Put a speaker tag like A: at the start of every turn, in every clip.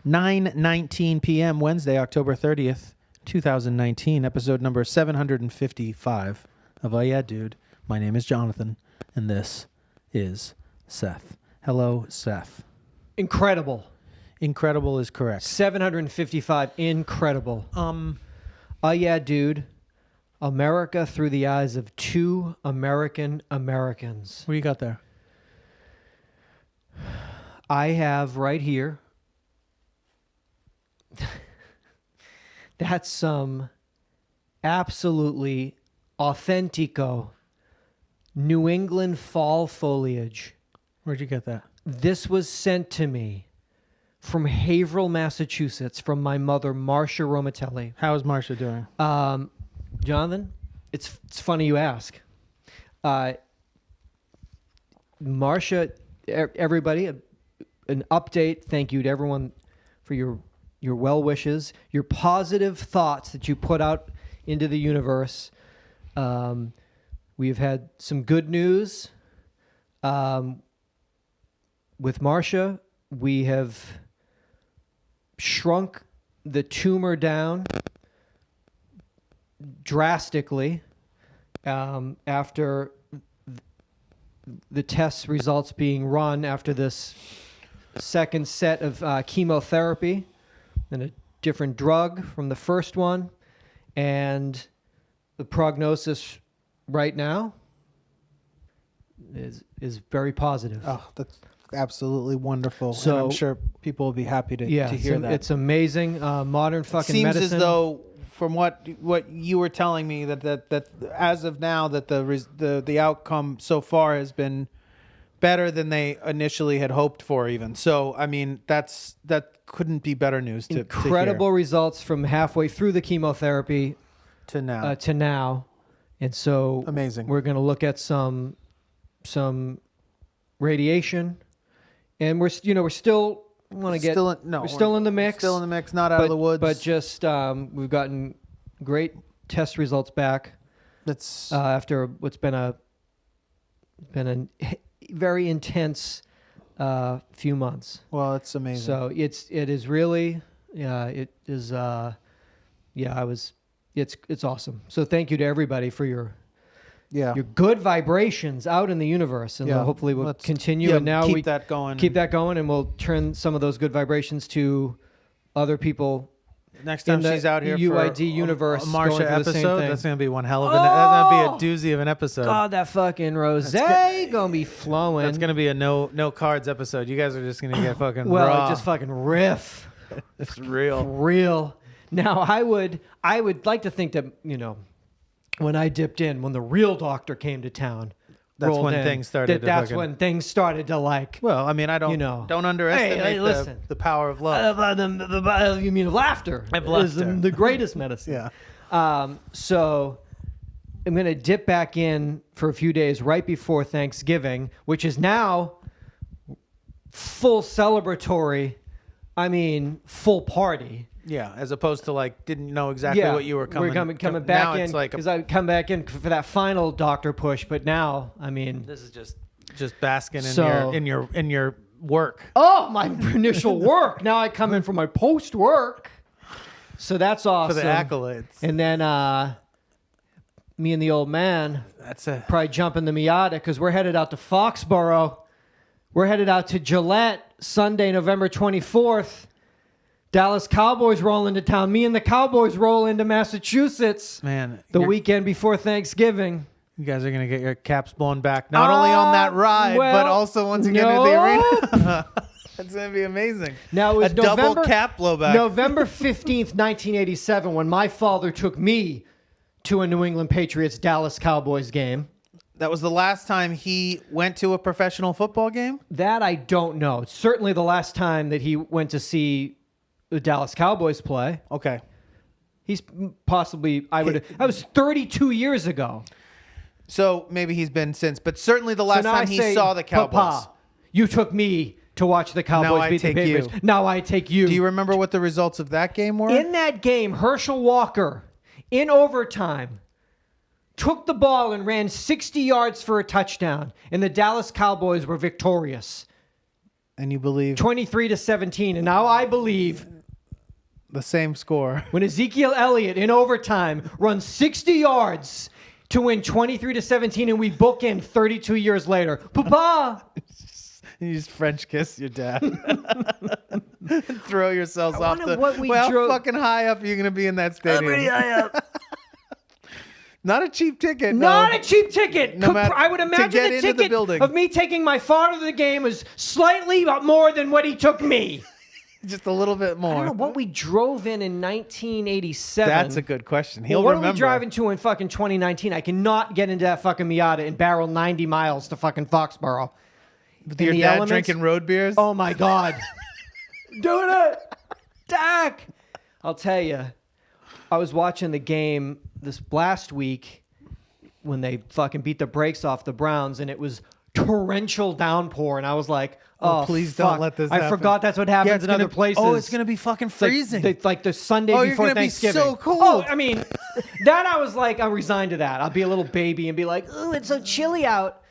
A: 9:19 p.m. Wednesday, October 30th, 2019, episode number 755 of Oh Yeah Dude. My name is Jonathan, and this is Seth. Hello, Seth.
B: Incredible.
A: Incredible is correct.
B: 755. Incredible. Oh Yeah Dude. America through the eyes of two Americans.
A: What do you got there?
B: I have right here. That's some absolutely authentico New England fall foliage.
A: Where'd you get that?
B: This was sent to me from Haverhill, Massachusetts, from my mother, Marcia Romatelli.
A: How is Marcia doing?
B: Jonathan, it's funny you ask. Marcia, everybody, an update. Thank you to everyone for your well wishes, your positive thoughts that you put out into the universe. We've had some good news. With Marcia, we have shrunk the tumor down drastically after the test results being run after this second set of chemotherapy and a different drug from the first one. And the prognosis right now is very positive.
A: Oh, that's absolutely wonderful.
B: So,
A: and I'm sure people will be happy to hear that.
B: It's amazing. Modern fucking medicine.
A: Seems as though, from what you were telling me, that as of now, that the outcome so far has been better than they initially had hoped for, even. So, I mean, that couldn't be better news to
B: Incredible results from halfway through the chemotherapy
A: to now.
B: And so
A: amazing.
B: We're going to look at some radiation, and we're still want to get
A: we're
B: still in the mix.
A: Still in the mix, not out of the woods.
B: But just we've gotten great test results back.
A: That's
B: after what's been a very intense few months.
A: Well, it's amazing.
B: So it is really it's awesome. So thank you to everybody for your good vibrations out in the universe, and hopefully we'll continue. And now
A: keep that going,
B: and we'll turn some of those good vibrations to other people.
A: Next time she's out here
B: UhhYeahDude
A: for
B: universe,
A: a Marcia
B: going
A: episode, that's going to be one hell of that's going to be a doozy of an episode.
B: God, that fucking rosé going to be flowing.
A: That's going to be a no cards episode. You guys are just going to get fucking
B: raw. Just fucking riff.
A: It's real.
B: Real. Now, I would like to think that, when I dipped in, when the real doctor came to town,
A: that's when things started.
B: That's when things started to like.
A: Well, I mean, I don't underestimate the power of love.
B: You mean laughter?
A: Is
B: the greatest medicine.
A: Yeah.
B: So I'm going to dip back in for a few days right before Thanksgiving, which is now full celebratory. I mean, full party.
A: Yeah, as opposed to didn't know exactly what you were coming.
B: We're coming back in because I come back in for that final doctor push. But now, I mean,
A: this is just basking in your work.
B: Oh, my initial work. Now I come in for my post work. So that's awesome.
A: For the accolades.
B: And then me and the old man. Probably jump in the Miata because we're headed out to Foxborough. We're headed out to Gillette Sunday, November 24th. Dallas Cowboys roll into town. Me and the Cowboys roll into Massachusetts.
A: Man,
B: the weekend before Thanksgiving.
A: You guys are going to get your caps blown back, not only on that ride, but also once you get into the arena. That's going to be amazing.
B: Now, it was
A: double cap blowback.
B: November 15th, 1987, when my father took me to a New England Patriots Dallas Cowboys game.
A: That was the last time he went to a professional football game?
B: That I don't know. It's certainly the last time that he went to see the Dallas Cowboys play.
A: Okay.
B: He's possibly, that was 32 years ago.
A: So maybe he's been since, but certainly the last time he saw the Cowboys.
B: Papa, you took me to watch the Cowboys beat the Patriots. Now I take you.
A: Do you remember what the results of that game were?
B: In that game, Herschel Walker, in overtime, took the ball and ran 60 yards for a touchdown, and the Dallas Cowboys were victorious.
A: And you believe
B: 23-17. And now I believe
A: the same score.
B: when Ezekiel Elliott in overtime runs 60 yards to win 23-17, and we book in 32 years later. Papa!
A: You just French kiss your dad. Throw yourselves off the... How fucking high up are you going to be in that stadium?
B: Pretty high up.
A: Not a cheap ticket.
B: Not a cheap ticket. I would imagine the ticket of me taking my father to the game is slightly more than what he took me.
A: Just a little bit more.
B: I don't know what we drove in 1987.
A: That's a good question. He'll
B: what
A: remember.
B: What are we driving to in fucking 2019? I cannot get into that fucking Miata and barrel 90 miles to fucking Foxborough.
A: With your dad drinking road beers?
B: Oh, my God. Doing it. Dak. I'll tell you, I was watching the game this last week when they fucking beat the brakes off the Browns, and it was torrential downpour, and I was like, oh,
A: please
B: fuck.
A: don't let this happen.
B: I forgot that's what happens in other places.
A: Oh, it's going to be fucking freezing.
B: Like the Sunday before Thanksgiving.
A: Be so cold.
B: Oh, I mean, that I was like, I'm resigned to that. I'll be a little baby and be like, oh, it's so chilly out.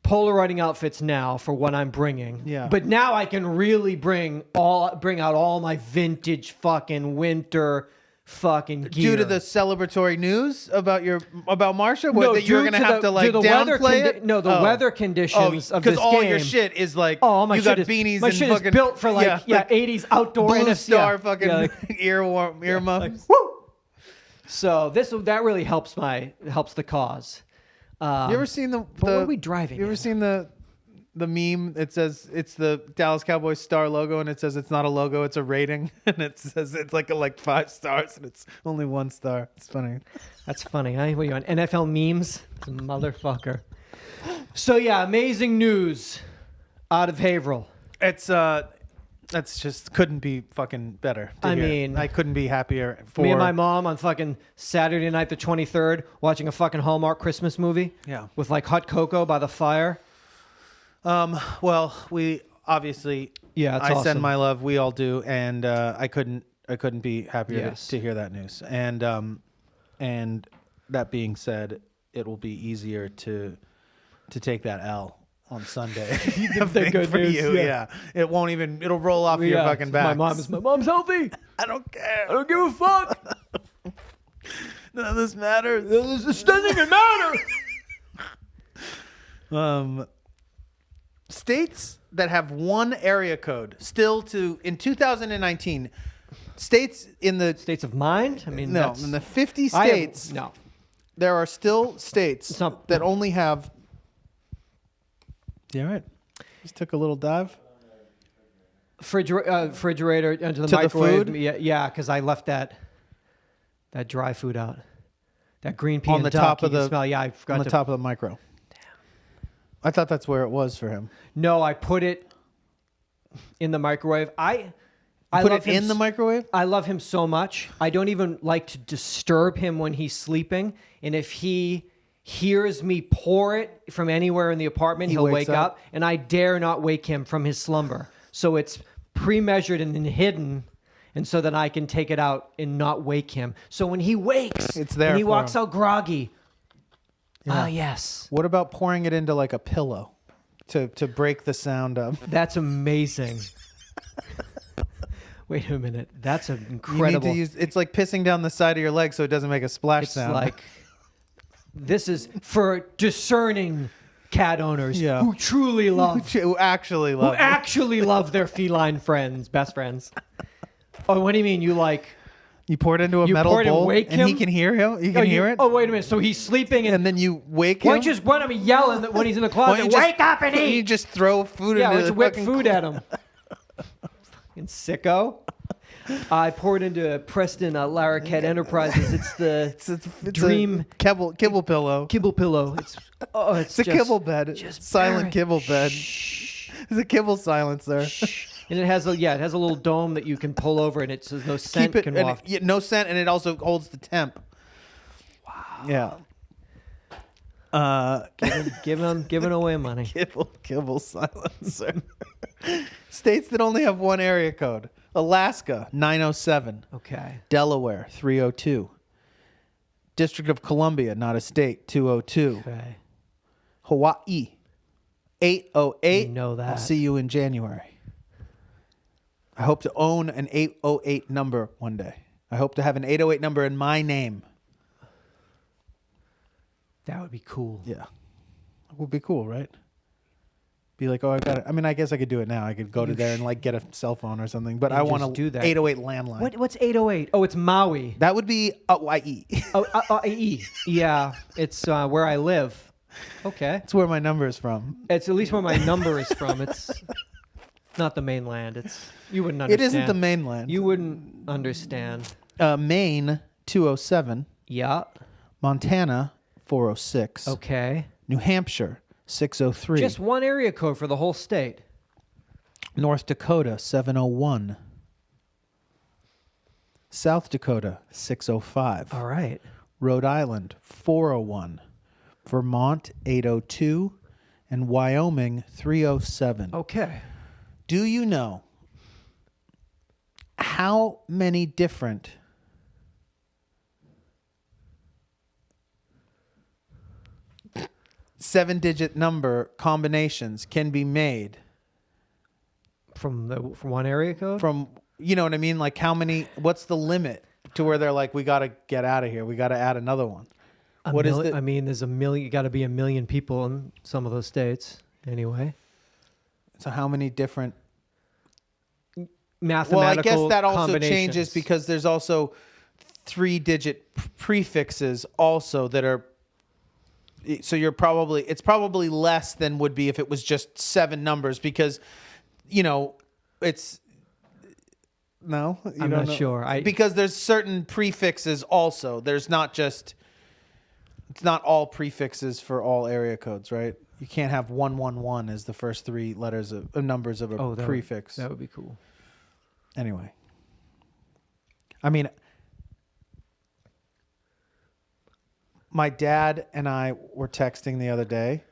B: Polaroiding outfits now for what I'm bringing.
A: Yeah.
B: But now I can really bring out all my vintage fucking winter fucking gear.
A: Due to the celebratory news about Marcia, that you're going to have to like downplay it?
B: No, the weather conditions of this game.
A: Because all your shit is like,
B: my
A: you
B: shit
A: got beanies
B: my
A: and
B: shit
A: fucking...
B: is built for like 80s outdoor.
A: Blue Star fucking earmuffs.
B: Like, woo! So that really helps the cause.
A: You ever seen
B: what are we driving?
A: You ever seen the meme? It says it's the Dallas Cowboys star logo, and it says it's not a logo, it's a rating, and it says it's like 5 stars, and it's only 1 star. It's funny.
B: That's funny. Huh? What are you on NFL memes? Motherfucker. So yeah, amazing news out of Haverhill.
A: That's just couldn't be fucking better.
B: I mean,
A: I couldn't be happier for
B: me and my mom on fucking Saturday night, the 23rd, watching a fucking Hallmark Christmas movie.
A: Yeah.
B: With like hot cocoa by the fire.
A: Well, we obviously.
B: Yeah, it's
A: I
B: awesome.
A: send my love. We all do, and I couldn't be happier to hear that news. And that being said, it will be easier to take that L on Sunday.
B: The good
A: for
B: news,
A: you, yeah. It won't even. It'll roll off your fucking back.
B: My mom's healthy.
A: I don't care.
B: I don't give a fuck.
A: None of this matters.
B: This doesn't even matter.
A: States that have one area code in 2019. States in the
B: states of mind. I mean,
A: no, in the 50 states.
B: No,
A: there are still states that only have. Yeah, right. Just took a little dive.
B: Refrigerator into the
A: to
B: microwave.
A: The food?
B: Yeah, because I left that dry food out. That green pea
A: on
B: and
A: the
B: duck,
A: top of
B: you can
A: the
B: smell. Yeah, I forgot
A: on the top of the micro. Damn. I thought that's where it was for him.
B: No, I put it in the microwave. I
A: put
B: love
A: it in the microwave?
B: I love him so much. I don't even like to disturb him when he's sleeping. And if he hears me pour it from anywhere in the apartment, he'll wake up. And I dare not wake him from his slumber. So it's pre-measured and then hidden, and so that I can take it out and not wake him. So when he wakes,
A: it's there
B: and he
A: for
B: walks
A: him.
B: out groggy.
A: Yeah.
B: Ah, yes.
A: What about pouring it into like a pillow to break the sound up?
B: That's amazing. Wait a minute. That's an incredible.
A: You need to it's like pissing down the side of your leg so it doesn't make a splash sound.
B: Like, this is for discerning cat owners who truly love.
A: Who actually
B: love their feline friends, best friends. Oh, what do you mean?
A: You pour it into a metal bowl
B: and
A: he can hear him? You can hear it?
B: Oh, wait a minute. So he's sleeping
A: and then you wake him?
B: Why don't you just run him and yell when he's in the closet? Wake up and eat!
A: You just throw food into the
B: whip food at him. Fucking sicko. I poured into Preston Larroquette Enterprises. It's the dream
A: kibble pillow.
B: Kibble pillow. It's
A: a kibble bed. Silent kibble bed. It's a kibble silencer.
B: And it has a little dome that you can pull over, and it says no scent can waft.
A: No scent, and it also holds the temp. Wow. Yeah.
B: Giving away money.
A: Kibble silencer. States that only have one area code. Alaska, 907.
B: Okay.
A: Delaware, 302. District of Columbia, not a state, 202.
B: Okay.
A: Hawaii, 808.
B: You know that.
A: I'll see you in January. I hope to own an 808 number one day. I hope to have an 808 number in my name.
B: That would be cool.
A: Yeah. It would be cool, right? Be like, oh, I got it. I mean, I guess I could do it now. I could go to there and like get a cell phone or something. But I want to
B: do that.
A: 808 landline.
B: What's 808? Oh, it's Maui.
A: That would be YE.
B: Yeah, it's where I live. Okay.
A: That's where my number is from.
B: It's at least where my number is from. It's not the mainland. You wouldn't understand.
A: It isn't the mainland.
B: You wouldn't understand.
A: Maine 207.
B: Yeah.
A: Montana 406.
B: Okay.
A: New Hampshire 603.
B: Just one area code for the whole state.
A: North Dakota 701. South Dakota 605.
B: All right.
A: Rhode Island 401. Vermont 802. And Wyoming 307.
B: Okay.
A: Do you know how many different seven-digit number combinations can be made
B: From one area code?
A: from, you know what I mean? Like how many, what's the limit to where they're like, we got to get out of here. We got to add another one. What is the,
B: I mean, there's you got to be 1 million people in some of those states anyway.
A: so how many different,
B: Mathematical
A: well, I guess that also
B: combinations.
A: changes because there's also 3-digit prefixes also that are, so it's probably less than would be if it was just 7 numbers because, you know, it's, no, you
B: I'm
A: don't
B: not
A: know.
B: sure.
A: Because there's certain prefixes also. There's not just, it's not all prefixes for all area codes, right? You can't have 111 as the first 3 letters of numbers of a prefix.
B: That would be cool.
A: Anyway. I mean, my dad and I were texting the other day,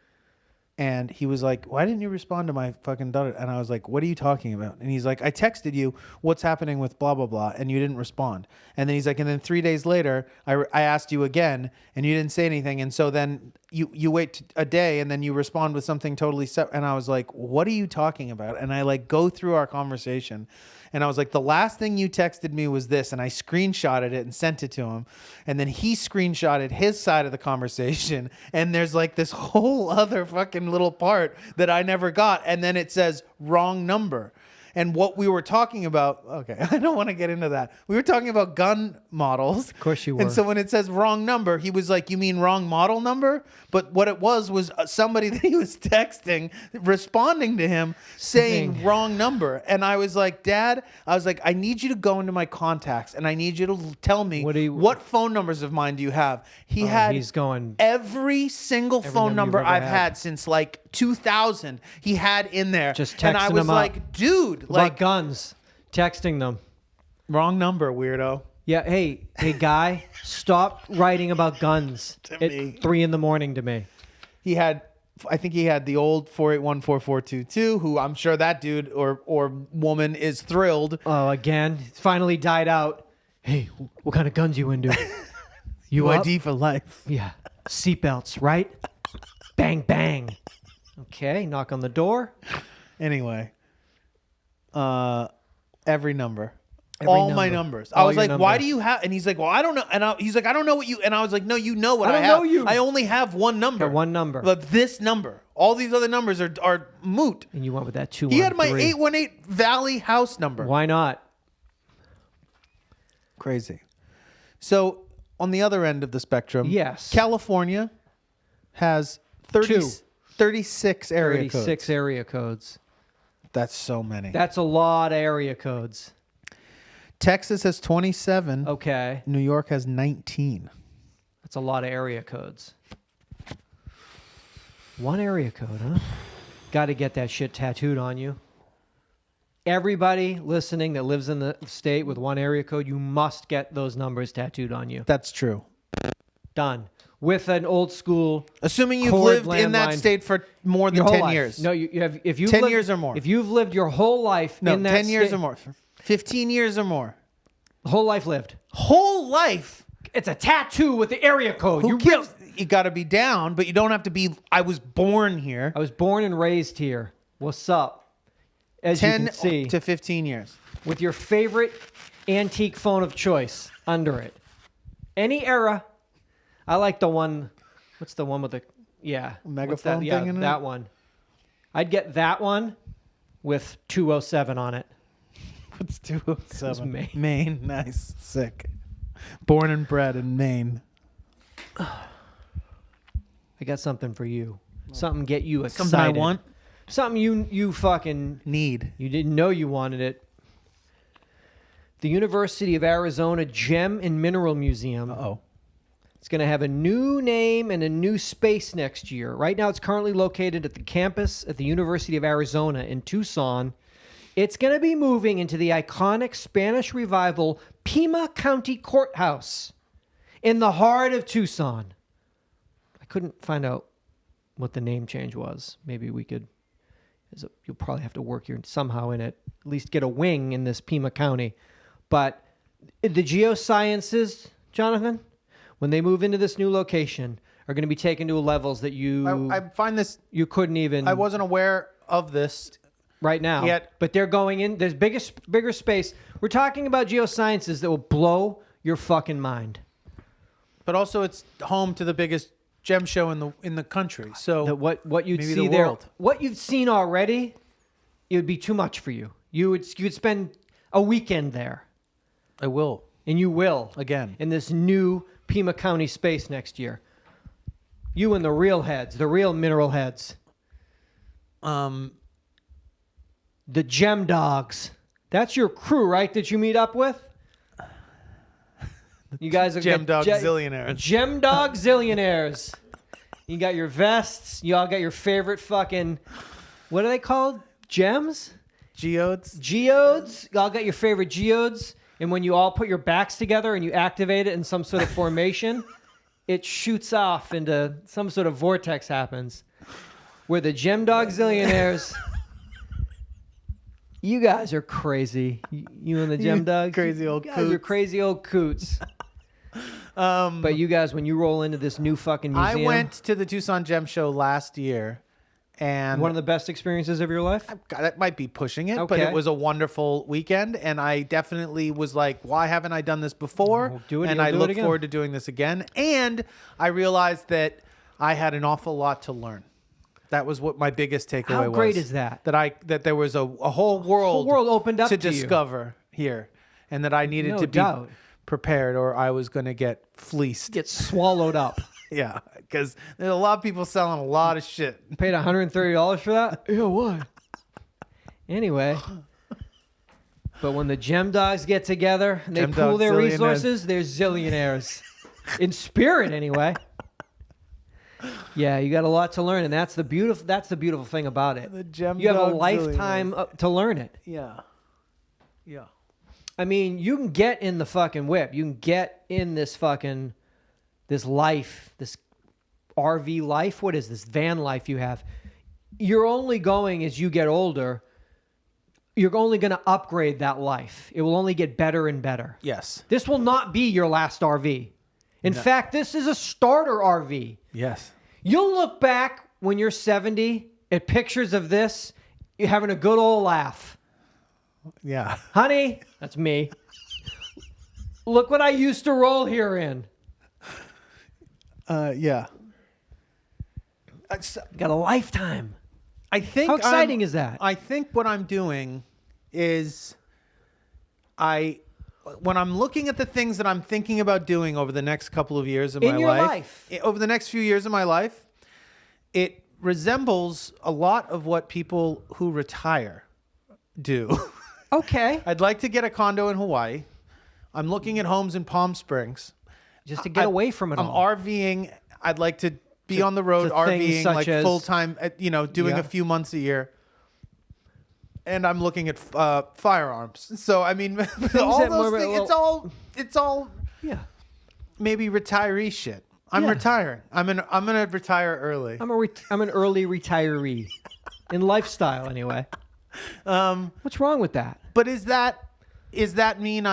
A: and he was like, why didn't you respond to my fucking daughter? And I was like, what are you talking about? And he's like, I texted you what's happening with blah, blah, blah, and you didn't respond. And then he's like, and then 3 days later, I asked you again, and you didn't say anything. And so then you wait a day, and then you respond with something totally separate. And I was like, what are you talking about? And I like go through our conversation. And I was like, the last thing you texted me was this. And I screenshotted it and sent it to him. And then he screenshotted his side of the conversation. And there's like this whole other fucking little part that I never got. And then it says wrong number. And what we were talking about, okay, I don't want to get into that. We were talking about gun models.
B: Of course you were.
A: And so when it says wrong number, he was like, you mean wrong model number? But what it was somebody that he was texting, responding to him, saying wrong number. And I was like, Dad, I need you to go into my contacts and I need you to tell me what phone numbers of mine do you have? He's going every single phone number I've had since like 2000. He had in there.
B: Just texting them.
A: And I was like, dude.
B: Like guns, texting them.
A: Wrong number, weirdo.
B: Yeah, hey guy, stop writing about guns at 3 a.m. to me.
A: I think he had the old 4814422, who I'm sure that dude or woman is thrilled.
B: Oh, again, it's finally died out. Hey, what kind of guns you into? You
A: UID for life.
B: Yeah, seatbelts, right? Bang, bang. Okay, knock on the door.
A: Anyway. Every number. All my numbers. I was like, why do you have? And he's like, well, I don't know. And he's like, I don't know what you. And I was like, no, you know what I have. I don't know you. I only have one number.
B: One number.
A: But this number. All these other numbers are moot.
B: And you went with that 213.
A: He had my 818 Valley house number.
B: Why not?
A: Crazy. So on the other end of the spectrum,
B: yes,
A: California has 36 area codes.
B: 36 area codes.
A: That's so many.
B: That's a lot of area codes.
A: Texas has 27.
B: Okay.
A: New York has 19.
B: That's a lot of area codes. One area code, huh? Got to get that shit tattooed on you. Everybody listening that lives in the state with one area code, you must get those numbers tattooed on you.
A: That's true.
B: Done. With an old school.
A: Assuming you've lived in that state for more than 10 years.
B: No, you have. If you
A: 10 years or more.
B: If you've lived your whole life in that
A: 10 years or more. 15 years or more.
B: Whole life lived.
A: Whole life.
B: It's a tattoo with the area code.
A: you got to be down, but you don't have to be. I was born here.
B: I was born and raised here. What's up? As you
A: 10
B: can see,
A: to 15 years.
B: with your favorite antique phone of choice under it. Any era. I like the one. What's the one with the
A: megaphone
B: that?
A: thing in it?
B: That one. I'd get that one with 207 on it.
A: What's 207?
B: It's Maine.
A: Maine. Nice. Sick. Born and bred in Maine.
B: I got something for you. Something get you excited.
A: Something I want.
B: Something you fucking
A: Need.
B: You didn't know you wanted it. The University of Arizona Gem and Mineral Museum.
A: Uh-oh.
B: It's going to have a new name and a new space next year. Right now, it's currently located at the campus at the University of Arizona in Tucson. It's going to be moving into the iconic Spanish Revival Pima County Courthouse in the heart of Tucson. I couldn't find out what the name change was. Maybe we could... You'll probably have to work here somehow in it. At least get a wing in this Pima County. But the geosciences, Jonathan, when they move into this new location, are going to be taken to levels that
A: I find this...
B: you couldn't even...
A: I wasn't aware of this
B: right now.
A: yet.
B: But they're going in. There's bigger space. We're talking about geosciences that will blow your fucking mind.
A: But also, it's home to the biggest gem show in the country. So
B: What you'd
A: maybe
B: see
A: the
B: there,
A: world.
B: what you've seen already, it would be too much for you. You'd spend a weekend there,
A: I will
B: and you will
A: again
B: in this new Pima County space next year. You and the real heads, the real mineral heads, the gem dogs. That's your crew, right? That you meet up with. You guys are
A: Gem Dog Zillionaires.
B: Gem Dog Zillionaires. You got your vests. You all got your favorite fucking... What are they called? Gems?
A: Geodes.
B: Geodes. You all got your favorite geodes. And when you all put your backs together and you activate it in some sort of formation, it shoots off into some sort of vortex happens. Where the Gem Dog Zillionaires... You guys are crazy. You and the Gem Dogs.
A: Crazy old
B: coots. You're crazy old coots. But you guys, when you roll into this new fucking museum...
A: I went to the Tucson Gem Show last year, and
B: one of the best experiences of your life?
A: that might be pushing it, but
B: Okay.
A: it was a wonderful weekend, and I definitely was like, why haven't I done this before?
B: Well, do it,
A: and
B: you'll
A: I
B: do it
A: look
B: again.
A: forward to doing this again. And I realized that I had an awful lot to learn. That was what my biggest takeaway was.
B: How great is that?
A: That there was a whole world,
B: opened up
A: to
B: to you.
A: discover here, and that I needed
B: No
A: to
B: doubt.
A: be prepared, or I was going to get fleeced.
B: Get swallowed up.
A: Yeah, because there's a lot of people selling a lot of shit.
B: You paid $130 for that? Yeah, what? Anyway. But when the Gem Dogs get together and they
A: Gem
B: pool
A: Dogs
B: their
A: zillionaires.
B: resources, they're zillionaires. In spirit, anyway. Yeah, you got a lot to learn, and that's the beautiful thing about it.
A: The Gem
B: You have a
A: Dog
B: lifetime to learn it.
A: Yeah. Yeah.
B: I mean, you can get in the fucking whip. You can get in this life, this RV life. What is this van life you have? You're only going as you get older. You're only going to upgrade that life. It will only get better and better.
A: Yes.
B: This will not be your last RV. In fact, this is a starter RV.
A: Yes.
B: You'll look back when you're 70 at pictures of this, you're having a good old laugh.
A: Yeah.
B: Honey, that's me. Look what I used to roll here in.
A: Yeah.
B: Got a lifetime.
A: I think
B: How exciting is that?
A: I think what I'm doing is when I'm looking at the things that I'm thinking about doing over the next couple of years of my life, over the next few years of my life, it resembles a lot of what people who retire do.
B: Okay.
A: I'd like to get a condo in Hawaii. I'm looking at homes in Palm Springs.
B: Just to get away from it
A: I'm
B: all.
A: RVing. I'd like to be on the road
B: to things
A: RVing
B: such
A: like
B: as-
A: full time, doing
B: Yeah.
A: a few months a year. And I'm looking at firearms. So I mean, all
B: that
A: those
B: more-
A: things. It's all
B: Yeah.
A: maybe retiree shit. I'm
B: Yeah.
A: retiring. I'm gonna retire early.
B: I'm an early retiree. In lifestyle, anyway. What's wrong with that?
A: But is that mean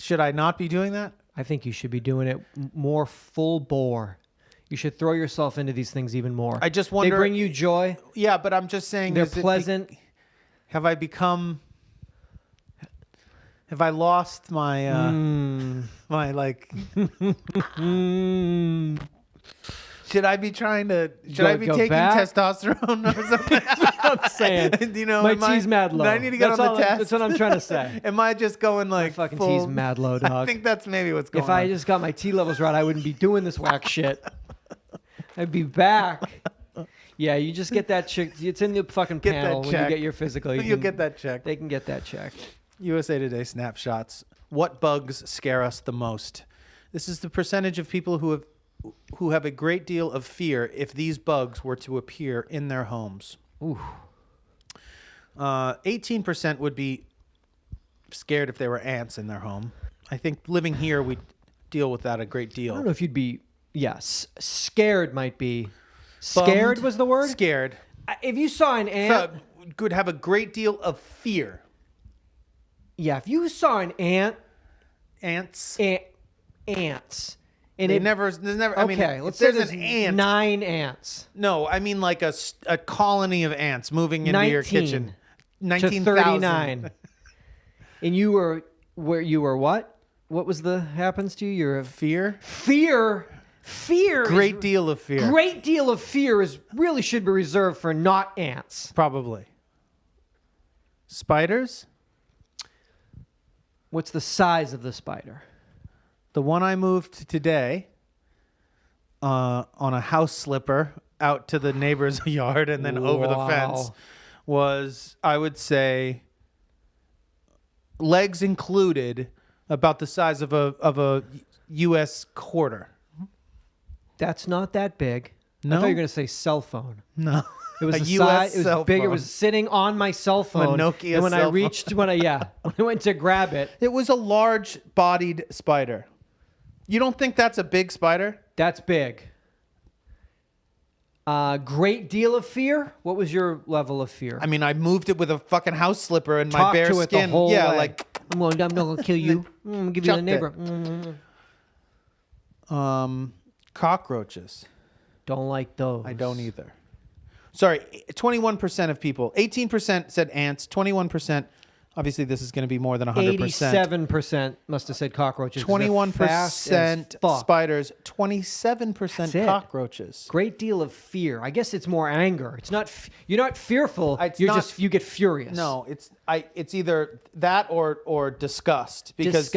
A: Should I not be doing that?
B: I think you should be doing it more full bore. You should throw yourself into these things even more.
A: I just wonder.
B: They bring you joy.
A: Yeah, but I'm just saying.
B: They're pleasant.
A: Have I become? Have I lost my my like? Should I be trying to? Should I be taking testosterone or something?
B: I'm saying.
A: You know,
B: my T's mad low.
A: I need to get
B: that's
A: on the test.
B: That's what I'm trying to say.
A: Am I just going like
B: my fucking
A: full,
B: T's mad low, dog.
A: I think that's maybe what's going on.
B: If I just got my T levels right, I wouldn't be doing this whack shit. I'd be back. Yeah, you just get that check. It's in the fucking panel when you get your physical.
A: You'll get that check.
B: They can get that checked.
A: USA Today snapshots. What bugs scare us the most? This is the percentage of people who have a great deal of fear if these bugs were to appear in their homes.
B: Ooh.
A: 18% would be scared if there were ants in their home. I think living here, we deal with that a great deal.
B: I don't know if you'd be, scared might be. Scared was the word?
A: Scared.
B: If you saw an ant.
A: Could have a great deal of fear.
B: Yeah, if you saw an ant.
A: Ants.
B: Ants.
A: And there's never. I mean,
B: let's say there's
A: an ant.
B: 9 ants.
A: No, I mean like a colony of ants moving into your kitchen.
B: 19,039. And you were what? What was the happens to you? You're
A: fear.
B: Fear.
A: Great deal of fear.
B: Great deal of fear really should be reserved for not ants.
A: Probably. Spiders.
B: What's the size of the spider?
A: The one I moved today on a house slipper out to the neighbor's yard and then over the fence was, I would say, legs included, about the size of a U.S. quarter.
B: That's not that big.
A: No?
B: I thought you were going to say cell phone.
A: No.
B: It was
A: a
B: the
A: US
B: size. It was
A: cell
B: big.
A: phone.
B: It was sitting on my cell phone.
A: A Nokia
B: and when
A: cell
B: I reached, when I went to grab it,
A: it was a large-bodied spider. You don't think that's a big spider?
B: That's big. Great deal of fear. What was your level of fear?
A: I mean, I moved it with a fucking house slipper and my
B: Talk
A: bare
B: to it the
A: skin.
B: whole
A: Yeah,
B: way.
A: like
B: I'm not gonna kill you. I'm gonna give you the
A: Chucked
B: neighbor.
A: Cockroaches.
B: Don't like those.
A: I don't either. Sorry, 21% of people. 18% said ants. 21%. Obviously, this is going to be more than 100%.
B: 87% must have said cockroaches.
A: 21% spiders. 27% cockroaches.
B: Great deal of fear. I guess it's more anger. It's not. You're not fearful. You get furious.
A: No, it's either that or disgust because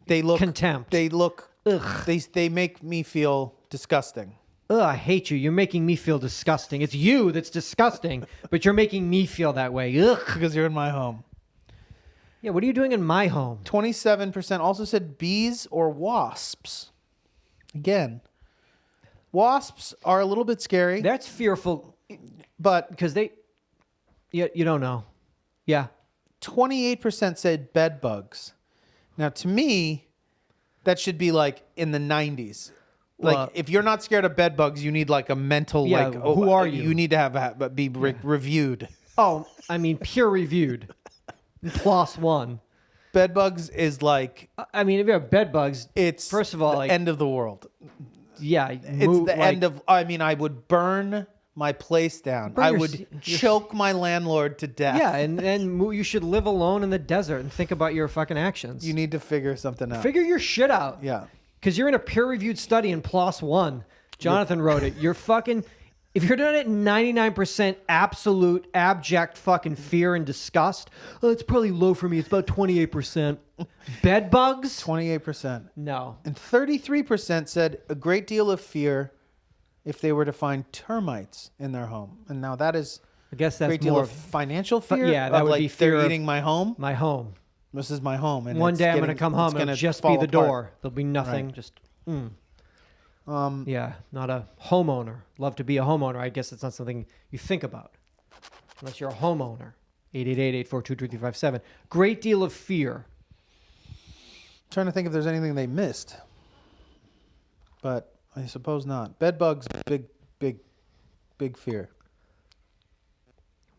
A: they look
B: contempt.
A: They look.
B: Ugh.
A: They make me feel disgusting.
B: Ugh, I hate you. You're making me feel disgusting. It's you that's disgusting, but you're making me feel that way. Ugh.
A: Because you're in my home.
B: Yeah, what are you doing in my home?
A: 27% also said bees or wasps. Again, wasps are a little bit scary.
B: That's fearful,
A: but
B: because you don't know. Yeah.
A: 28% said bed bugs. Now, to me, that should be like in the 90s. Like, if you're not scared of bed bugs, you need like a mental,
B: who are you?
A: You need to have be reviewed.
B: Oh, I mean, peer reviewed. Plus one.
A: Bed bugs is like.
B: I mean, if you have bed bugs,
A: it's
B: first of all
A: the end of the world.
B: Yeah,
A: it's the end of. I mean, I would burn my place down. I would choke my landlord to death.
B: Yeah, and you should live alone in the desert and think about your fucking actions.
A: You need to figure something out.
B: Figure your shit out.
A: Yeah.
B: Because you're in a peer-reviewed study in PLOS One. Jonathan wrote it. You're fucking... If you're doing it 99% absolute, abject fucking fear and disgust, it's probably low for me. It's about 28%. Bed bugs?
A: 28%.
B: No.
A: And 33% said a great deal of fear if they were to find termites in their home. And now that is...
B: I guess that's
A: a great deal
B: more
A: of financial fear.
B: Yeah, that would be fear
A: they're eating my home.
B: My home.
A: This is my home. And
B: one day I'm going to come home and it'll just be the door. There'll be nothing. Right. Just, yeah, not a homeowner. Love to be a homeowner. I guess it's not something you think about. Unless you're a homeowner. 888-842-2357. Great deal of fear.
A: I'm trying to think if there's anything they missed. But I suppose not. Bed bugs, big fear.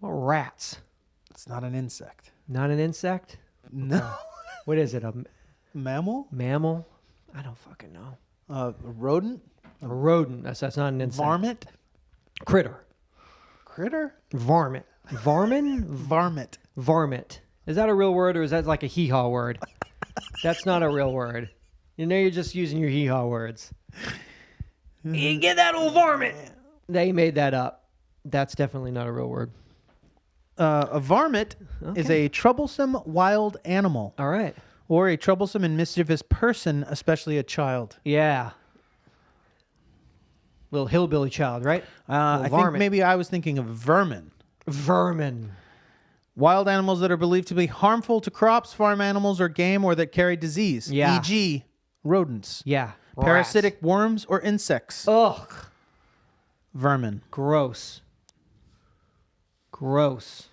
B: Well, rats.
A: It's not an insect.
B: Not an insect?
A: No.
B: What is it?
A: Mammal?
B: Mammal? I don't fucking know.
A: Rodent?
B: A rodent. That's not an insect.
A: Varmint?
B: Critter.
A: Critter?
B: Varmint. Varmin?
A: Varmint.
B: Varmint. Is that a real word or is that like a hee-haw word? That's not a real word. You know, you're just using your hee-haw words. You get that old varmint. They made that up. That's definitely not a real word.
A: A varmint is a troublesome wild animal.
B: All right.
A: Or a troublesome and mischievous person, especially a child.
B: Yeah. Little hillbilly child, right?
A: I think maybe I was thinking of vermin.
B: Vermin.
A: Wild animals that are believed to be harmful to crops, farm animals, or game, or that carry disease.
B: Yeah.
A: E.g., rodents.
B: Yeah.
A: Parasitic worms or insects.
B: Ugh.
A: Vermin.
B: Gross. Gross.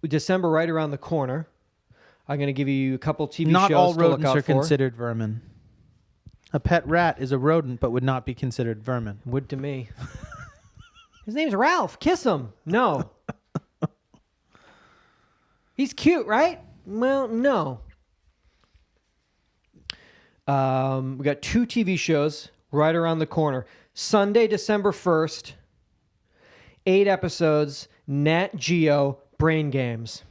B: December right around the corner. I'm going to give you a couple TV
A: Not
B: shows
A: all
B: to look
A: rodents
B: out
A: are
B: for.
A: considered vermin. A pet rat is a rodent, but would not be considered vermin.
B: Would to me. His name's Ralph. Kiss him. No. He's cute, right? Well, no. We got 2 TV shows right around the corner. Sunday, December 1st, 8 episodes, NatGeo Brain Games.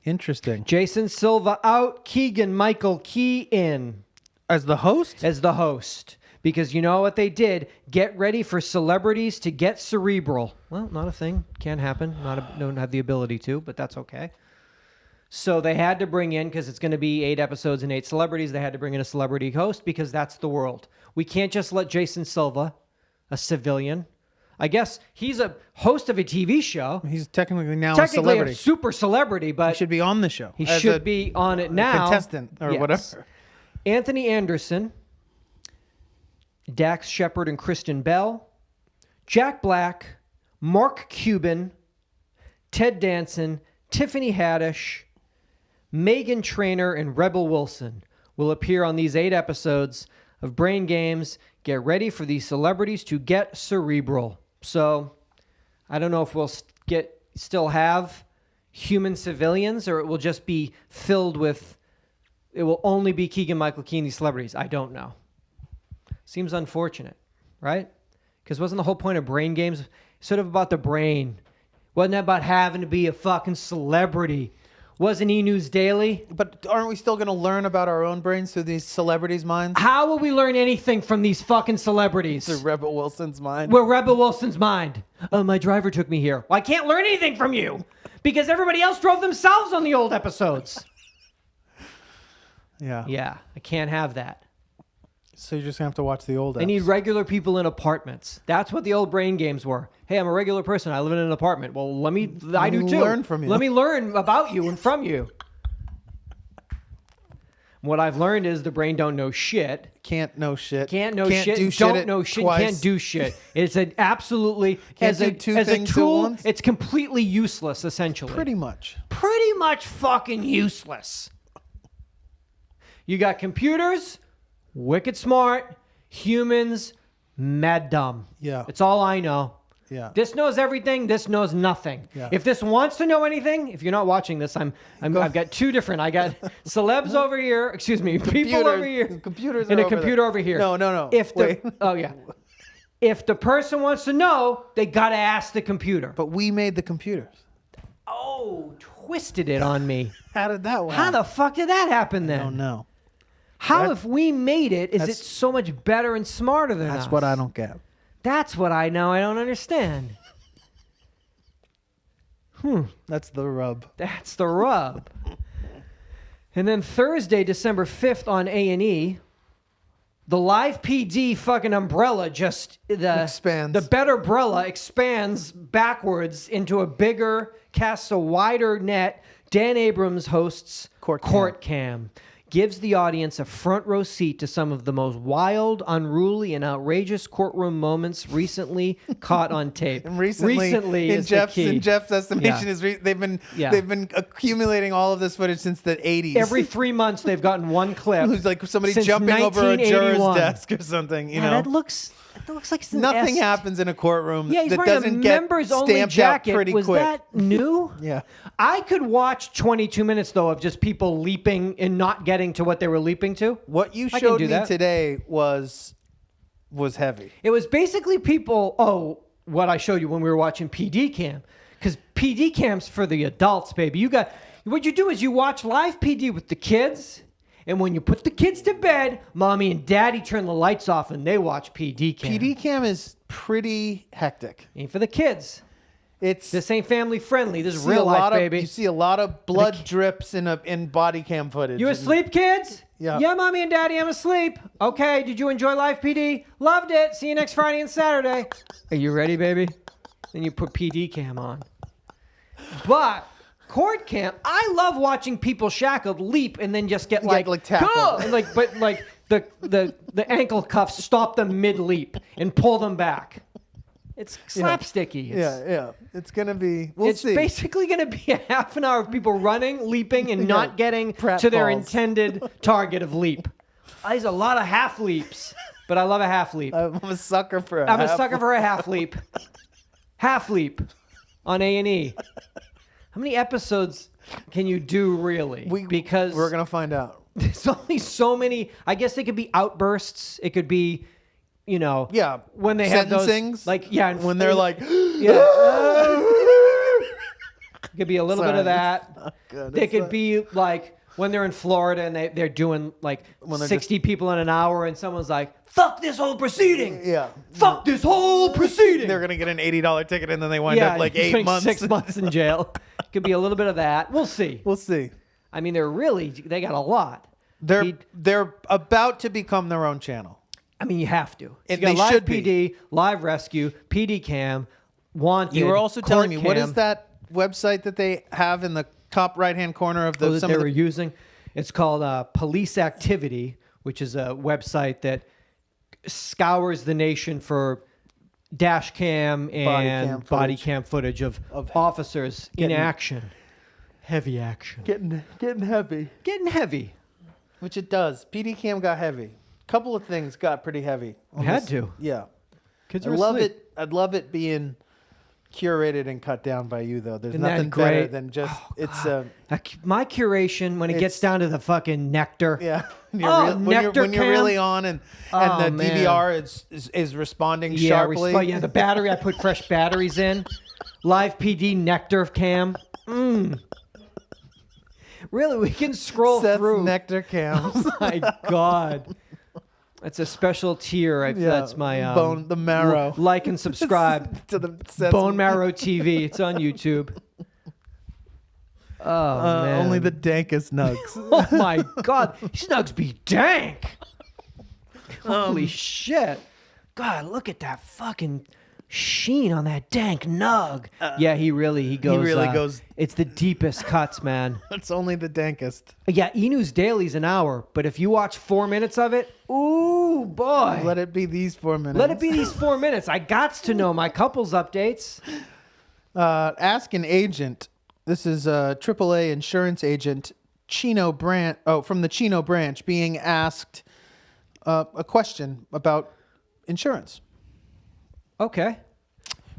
A: Interesting.
B: Jason Silva out, Keegan-Michael Key in.
A: As the host?
B: As the host. Because you know what they did? Get ready for celebrities to get cerebral. Well, not a thing. Can't happen. Don't have the ability to, but that's okay. So they had to bring in, because it's going to be 8 episodes and 8 celebrities, they had to bring in a celebrity host because that's the world. We can't just let Jason Silva, a civilian, I guess he's a host of a TV show.
A: He's technically now a celebrity.
B: A super celebrity, but
A: he should be on the show.
B: He should be on it now.
A: Contestant or whatever.
B: Anthony Anderson, Dax Shepard and Kristen Bell, Jack Black, Mark Cuban, Ted Danson, Tiffany Haddish, Megan Trainor, and Rebel Wilson will appear on these 8 episodes of Brain Games. Get ready for these celebrities to get cerebral. So, I don't know if we'll still have human civilians or it will just be filled with, it will only be Keegan-Michael Key and these celebrities. I don't know. Seems unfortunate, right? Because wasn't the whole point of Brain Games sort of about the brain? Wasn't that about having to be a fucking celebrity? Wasn't E! News Daily?
A: But aren't we still going to learn about our own brains through these celebrities' minds?
B: How will we learn anything from these fucking celebrities?
A: Through Rebel Wilson's mind.
B: We're Rebel Wilson's mind. Oh, my driver took me here. Well, I can't learn anything from you because everybody else drove themselves on the old episodes.
A: Yeah.
B: Yeah, I can't have that.
A: So you're just going to have to watch the old
B: I need regular people in apartments. That's what the old Brain Games were. Hey, I'm a regular person. I live in an apartment. Well, I do too.
A: Learn from you.
B: Let me learn about you and from you. What I've learned is the brain don't know shit.
A: Can't know shit.
B: Can't know shit.
A: Do
B: don't know shit.
A: Twice.
B: Can't do shit. It's an absolutely as a tool. It's completely useless, essentially.
A: Pretty much
B: Fucking useless. You got computers, wicked smart, humans, mad dumb.
A: Yeah.
B: It's all I know.
A: Yeah.
B: This knows everything. This knows nothing.
A: Yeah.
B: If this wants to know anything, if you're not watching this, I've got 2 different. I got celebs over here. Excuse me, people over here.
A: Computers
B: and
A: are
B: a computer over here.
A: No.
B: If the person wants to know, they gotta ask the computer.
A: But we made the computers.
B: Oh, twisted it on me.
A: How did that work?
B: How the fuck did that happen then?
A: I don't know.
B: How, if we made it, is it so much better and smarter than us?
A: That's what I don't get.
B: That's what I know. I don't understand.
A: That's the rub.
B: That's the rub. And then Thursday, December 5th on A&E, the Live PD fucking umbrella just
A: expands.
B: The better umbrella expands backwards into a bigger, casts a wider net. Dan Abrams hosts Court Cam. Gives the audience a front row seat to some of the most wild, unruly, and outrageous courtroom moments recently caught on tape.
A: And recently in Jeff's estimation, they've been accumulating all of this footage since the 80s.
B: Every 3 months, they've gotten one clip.
A: It's like somebody jumping over a juror's desk or something. You know,
B: that looks It looks like it's an
A: Nothing
B: S.
A: happens in a courtroom
B: Yeah, he's
A: that
B: wearing
A: doesn't
B: a
A: get
B: members only
A: stamped
B: jacket.
A: out pretty
B: Was
A: quick.
B: that new?
A: Yeah.
B: I could watch 22 minutes though of just people leaping and not getting to what they were leaping to.
A: What you
B: I can
A: showed
B: do
A: me
B: that.
A: today was heavy.
B: It was basically people. Oh, what I showed you when we were watching PD Cam, because PD Cam's for the adults, baby. What you do is you watch live PD with the kids. And when you put the kids to bed, mommy and daddy turn the lights off and they watch PD Cam.
A: PD Cam is pretty hectic.
B: Ain't for the kids. This ain't family friendly. This is real life, baby.
A: You see a lot of blood drips in body cam footage.
B: You asleep, kids?
A: Yeah.
B: Yeah, mommy and daddy, I'm asleep. Okay, did you enjoy live PD? Loved it. See you next Friday and Saturday. Are you ready, baby? Then you put PD Cam on. But court cam, I love watching people shackled leap and then just get like
A: tackled.
B: go! And but the ankle cuffs stop them mid leap and pull them back. It's slapsticky.
A: Yeah. It's gonna be. We'll
B: It's
A: see.
B: basically going to be a half an hour of people running, leaping, and not getting
A: Prep
B: to their
A: balls.
B: intended target of leap. There's a lot of half leaps, but I love a half leap.
A: I'm a sucker for.
B: I'm a sucker for a half leap. Half leap on A&E. How many episodes can you do really? Because
A: we're gonna find out.
B: there's only so many. I guess they could be outbursts. It could be, when they have those,
A: sentencings,
B: and
A: when they're like,
B: it could be a little bit of that. They could be like when they're in Florida and they're doing like 60 people in an hour, and someone's like, "Fuck this whole proceeding."
A: Yeah.
B: Fuck this whole proceeding.
A: They're gonna get an $80 ticket and then they wind up like 8
B: spending
A: months.
B: 6 months in jail. Could be a little bit of that. We'll see.
A: We'll see.
B: I mean, they got a lot.
A: They're about to become their own channel.
B: I mean, you have to.
A: And
B: You got
A: they
B: live
A: should be.
B: PD, live rescue, PD cam, wanted.
A: You were also telling me,
B: court
A: what
B: cam.
A: is that website that they have in the top right-hand corner of the
B: that they were using? It's called Police Activity, which is a website that scours the nation for dash cam and body cam footage of officers in action. Heavy action.
A: Getting heavy.
B: Getting heavy.
A: Which it does. PD cam got heavy. Couple of things got pretty heavy.
B: It had to.
A: Yeah.
B: Kids
A: I
B: are
A: love
B: asleep.
A: it. I'd love it being curated and cut down by you, though. There's
B: Isn't that
A: nothing better
B: great?
A: than just
B: My curation when it gets down to the fucking nectar.
A: yeah.
B: Nectar
A: when you're
B: cam?
A: really on and
B: Oh,
A: the
B: man.
A: DVR is responding sharply.
B: The battery. I put fresh batteries in. Live PD nectar cam. Really, we can scroll
A: Seth's
B: through.
A: nectar cams.
B: Oh my God. That's a special tier. That's my
A: bone, the marrow.
B: Like and subscribe.
A: to the Seth's
B: Bone Marrow TV. It's on YouTube. Oh man.
A: only the dankest nugs.
B: Oh my God. These nugs be dank. Holy shit. God, look at that fucking sheen on that dank nug. Yeah, he goes. It's the deepest cuts, man.
A: It's only the dankest.
B: Yeah, E-News Daily's an hour, but if you watch 4 minutes of it, ooh, boy.
A: Let it be these 4 minutes.
B: Let it be these 4 minutes. I gots to know my couples updates.
A: Ask an agent. This is a AAA insurance agent, Chino branch. Oh, from the Chino branch, being asked a question about insurance.
B: Okay.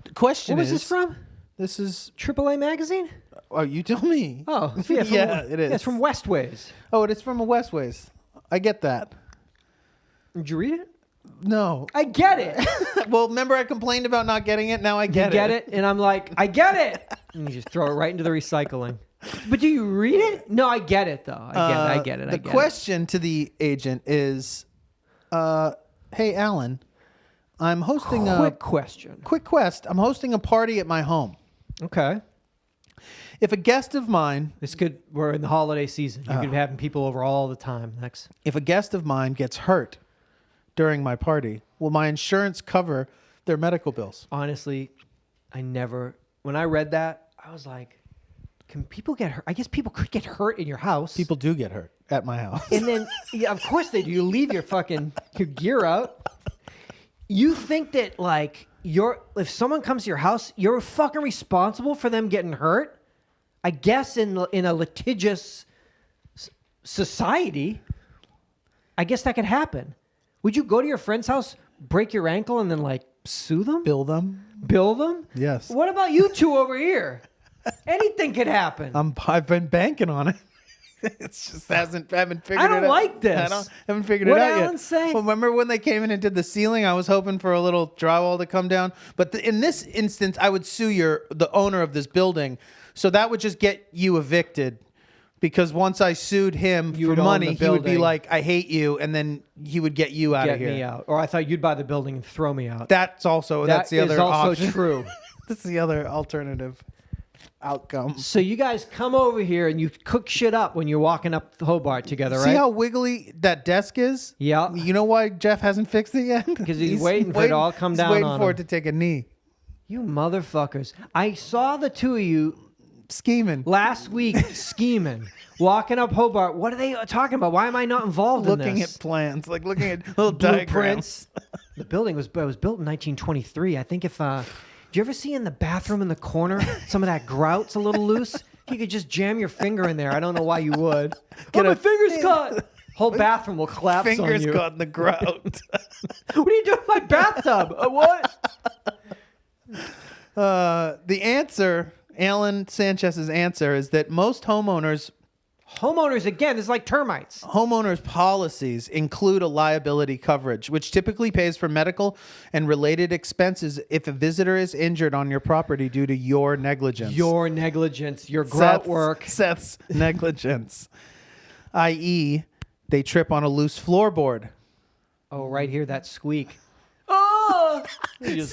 A: The question
B: What was this from?
A: This is
B: AAA magazine?
A: Oh, you tell me.
B: Oh, yeah.
A: Yeah, it is.
B: Yeah, it's from Westways.
A: Oh, it is from a Westways. I get that.
B: Did you read it?
A: No.
B: I get it.
A: Well, remember I complained about not getting it? Now I get it.
B: You get it? And I'm like, I get it. And you just throw it right into the recycling. But do you read it? No, I get it, though. I get it.
A: The question to the agent is, hey, Alan, I'm hosting
B: Quick question.
A: Quick quest. I'm hosting a party at my home.
B: Okay.
A: If a guest of mine...
B: We're in the holiday season. You could be having people over all the time. Next.
A: If a guest of mine gets hurt during my party, will my insurance cover their medical bills?
B: Honestly, when I read that, I was like, can people get hurt? I guess people could get hurt in your house.
A: People do get hurt at my house.
B: And then, yeah, of course they do. You leave your gear out. You think that, like, if someone comes to your house, you're fucking responsible for them getting hurt? I guess in a litigious society, I guess that could happen. Would you go to your friend's house, break your ankle and then like sue them?
A: Bill them.
B: Bill them?
A: Yes.
B: What about you two over here? Anything could happen.
A: I've been banking on it. It's just haven't figured it out.
B: I don't like this.
A: Haven't figured
B: What
A: it out
B: Alan's
A: yet.
B: saying?
A: Well, remember when they came in and did the ceiling? I was hoping for a little drywall to come down. But in this instance, I would sue the owner of this building. So that would just get you evicted. Because once I sued him for money, he would be like, I hate you. And then he would get you out of here.
B: Get me out. Or I thought you'd buy the building and throw me out.
A: That's the other option.
B: True.
A: That's the other alternative outcome.
B: So you guys come over here and you cook shit up when you're walking up Hobart together, right?
A: See how wiggly that desk is?
B: Yeah.
A: You know why Jeff hasn't fixed it yet?
B: Because he's waiting for it to all come down
A: He's waiting
B: on
A: for
B: him.
A: it to take a knee.
B: You motherfuckers. I saw the two of you
A: Scheming.
B: last week scheming, walking up Hobart. What are they talking about? Why am I not involved in this?
A: Looking at plans, like looking at little diagrams.
B: The building was built in 1923. I think if do you ever see in the bathroom in the corner some of that grout's a little loose? If you could just jam your finger in there, I don't know why you would. My finger's caught. Whole bathroom will collapse on you.
A: Fingers caught in the grout.
B: What are you doing in my bathtub? What?
A: The answer, Alan Sanchez's answer, is that most homeowners'
B: Again, it's like termites.
A: Policies include a liability coverage, which typically pays for medical and related expenses if a visitor is injured on your property due to your negligence.
B: Your negligence, your grout work.
A: Seth's negligence, i.e., they trip on a loose floorboard.
B: Oh, right here, that squeak. Oh,
A: Seth!